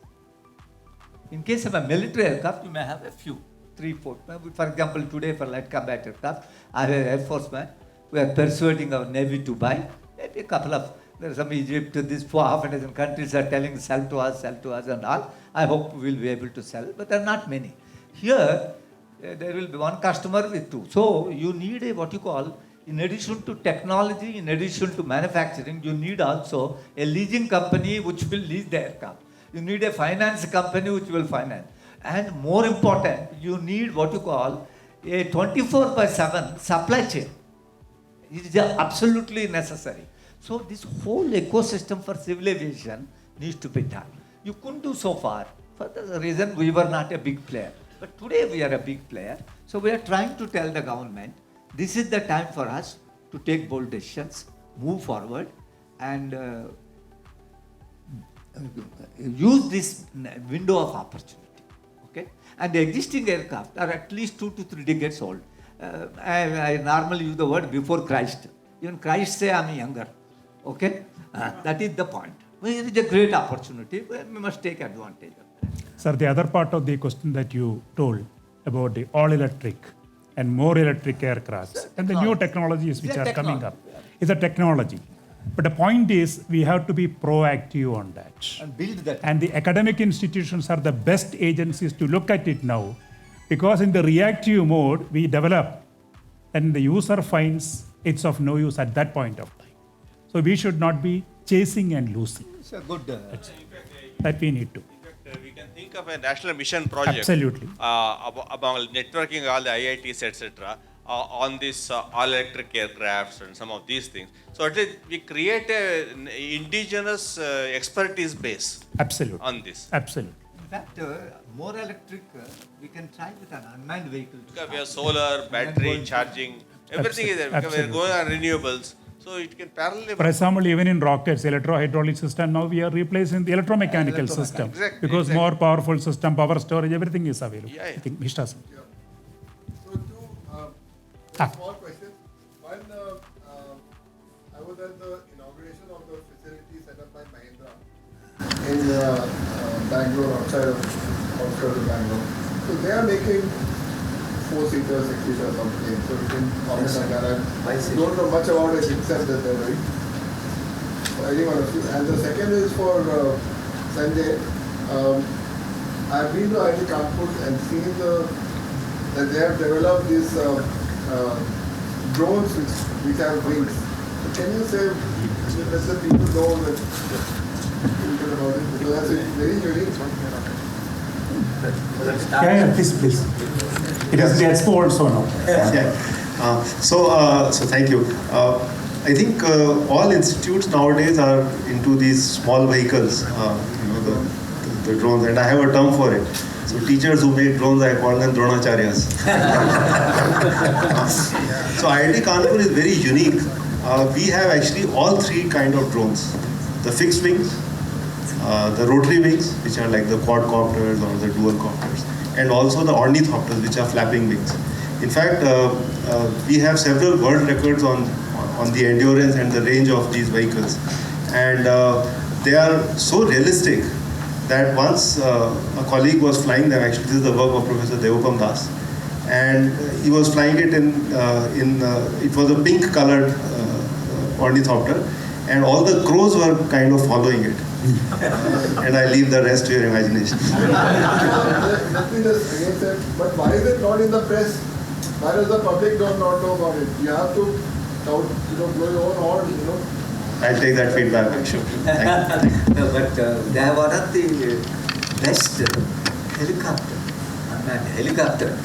In case of a military aircraft, you may have a few, 3, 4. For example, today for light combat aircraft, I have an Air Force man, we are persuading our Navy to buy maybe a couple of, there's some Egypt, this 4.5 countries are telling sell to us and all. I hope we will be able to sell, but there are not many. Here, there will be one customer with 2. So you need a in addition to technology, in addition to manufacturing, you need also a leasing company which will lease the aircraft. You need a finance company which will finance. And more important, you need a 24/7 supply chain. It is absolutely necessary. So this whole ecosystem for civil aviation needs to be done. You couldn't do so far for the reason we were not a big player. But today we are a big player. So we are trying to tell the government, this is the time for us to take bold decisions, move forward, and use this window of opportunity. Okay? And the existing aircraft are at least 2 to 3 decades old. I normally use the word before Christ. Even Christ say I'm younger. Okay? That is the point. It is a great opportunity. We must take advantage of that. Sir, the other part of the question that you told about the all-electric and more electric aircrafts and the new technologies which are coming up is a technology. But the point is, we have to be proactive on that. And build that. And the academic institutions are the best agencies to look at it now, because in the reactive mode, we develop, and the user finds it's of no use at that point of time. So we should not be chasing and losing. It's a good. That we need to. We can think of a national mission project. Absolutely. About networking all the IITs, etc. On this all-electric aircrafts and some of these things. So at least we create an indigenous expertise base Absolutely. on this. Absolutely. In fact, more electric, we can try with an unmanned vehicle. Because we have solar, battery, charging, everything is there. Because we are going on renewables. So it can parallel. For example, even in rockets, electro-hydraulic system, now we are replacing the electromechanical system. Exactly, Because more powerful system, power storage, everything is available. Yeah, yeah. I think Mishra sir. So two small questions. One, I was at the inauguration of the facility set up by Mahindra in Bangalore, outskirts of Bangalore. So they are making 4-seater, 6-seater something. So you can comment on that. I don't know much about it except that they're very. So I think on a few. And the second is for Sanjay. I've been to IIT Kanpur and seen that they have developed these drones which have wings. So can you say, let the people know that about it? Because that's a very unique. Yeah, please. It is the expo also now. So thank you. I think all institutes nowadays are into these small vehicles, the drones, and I have a term for it. So teachers who make drones, I call them dronacharyas. So IIT Kanpur is very unique. We have actually all three kind of drones: the fixed wings, the rotary wings, which are like the quadcopters or the dual copters, and also the ornithopters, which are flapping wings. In fact, we have several world records on the endurance and the range of these vehicles. And they are so realistic that once a colleague was flying them, actually this is the work of Professor Devapam Das, and he was flying it it was a pink colored ornithopter, and all the crows were kind of following it. And I leave the rest to your imagination. Let me just again say, but why is it not in the press? Why does the public not know about it? You have to blow your own horn, I'll take that feedback. Sure. No, but they are one of the best helicopter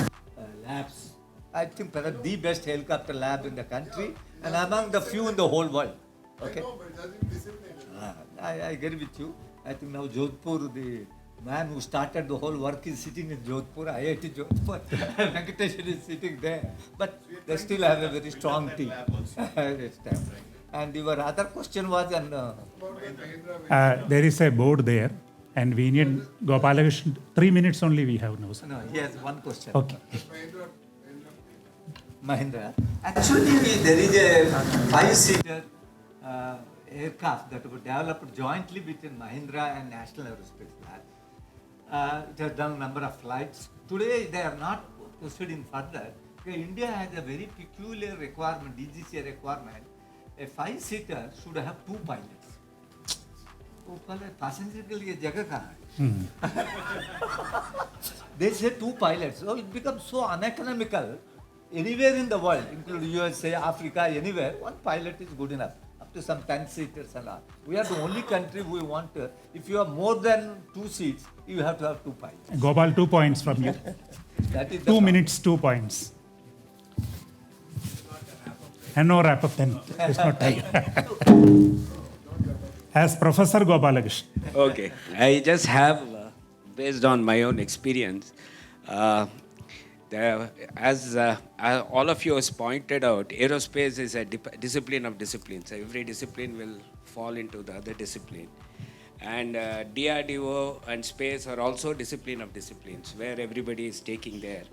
labs. I think perhaps the best helicopter lab in the country and among the few in the whole world. Okay. I know, but it has been disciplined. I agree with you. I think now Jodhpur, the man who started the whole work is sitting in Jodhpur, IIT Jodhpur. Venkatesh is sitting there. But they still have a very strong team. And your other question was on... There is a board there, and we need Gopalakrishnan. 3 minutes only we have now. Sir. No, he has one question. Okay. Mahindra. Actually, there is a 5-seater aircraft that was developed jointly between Mahindra and National Aerospace Lab. It has done a number of flights. Today, they are not proceeding further. India has a very peculiar requirement, DGCA requirement. A 5-seater should have 2 pilots. Passenger ke liye jagah kahan hai? They say 2 pilots. So it becomes so uneconomical. Anywhere in the world, including USA, Africa, anywhere, 1 pilot is good enough. Up to some 10-seaters and all. We are the only country we want to. If you have more than 2 seats, you have to have 2 pilots. Gopal, 2 points from you. That is 2 minutes, 2 points. And no wrap up then. There's no time. As Professor Gopalakrishnan. Okay. I just have, based on my own experience, as all of you has pointed out, aerospace is a discipline of disciplines. Every discipline will fall into the other discipline. And DRDO and space are also discipline of disciplines, where everybody is taking there.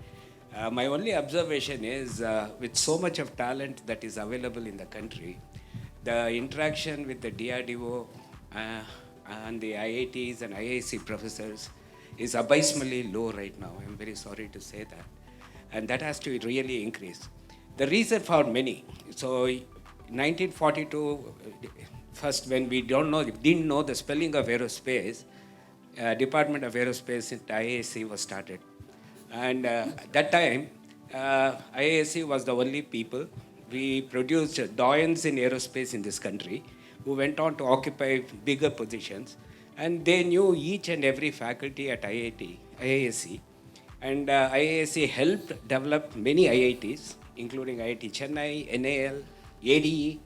My only observation is, with so much of talent that is available in the country, the interaction with the DRDO and the IITs and IIC professors is abysmally low right now. I'm very sorry to say that. And that has to really increase. The reason for many, so 1942, first when we didn't know the spelling of aerospace, Department of Aerospace at IASC was started. And at that time, IASC was the only people. We produced doyens in aerospace in this country who went on to occupy bigger positions. And they knew each and every faculty at IASC. And IASC helped develop many IITs, including IIT Chennai, NAL, ADE.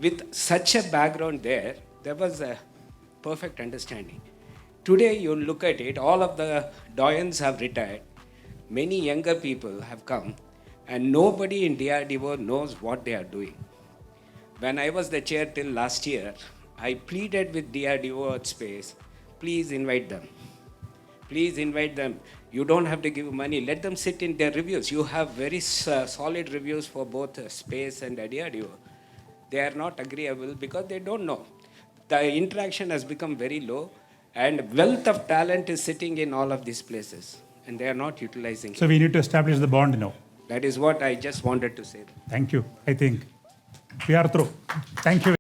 With such a background there was a perfect understanding. Today, you look at it, all of the doyens have retired. Many younger people have come, and nobody in DRDO knows what they are doing. When I was the chair till last year, I pleaded with DRDO at Space, please invite them. Please invite them. You don't have to give money. Let them sit in their reviews. You have very solid reviews for both Space and DRDO. They are not agreeable because they don't know. The interaction has become very low, and wealth of talent is sitting in all of these places, and they are not utilizing So it. we need to establish the bond now. That is what I just wanted to say. Thank you. I think we are through. Thank you.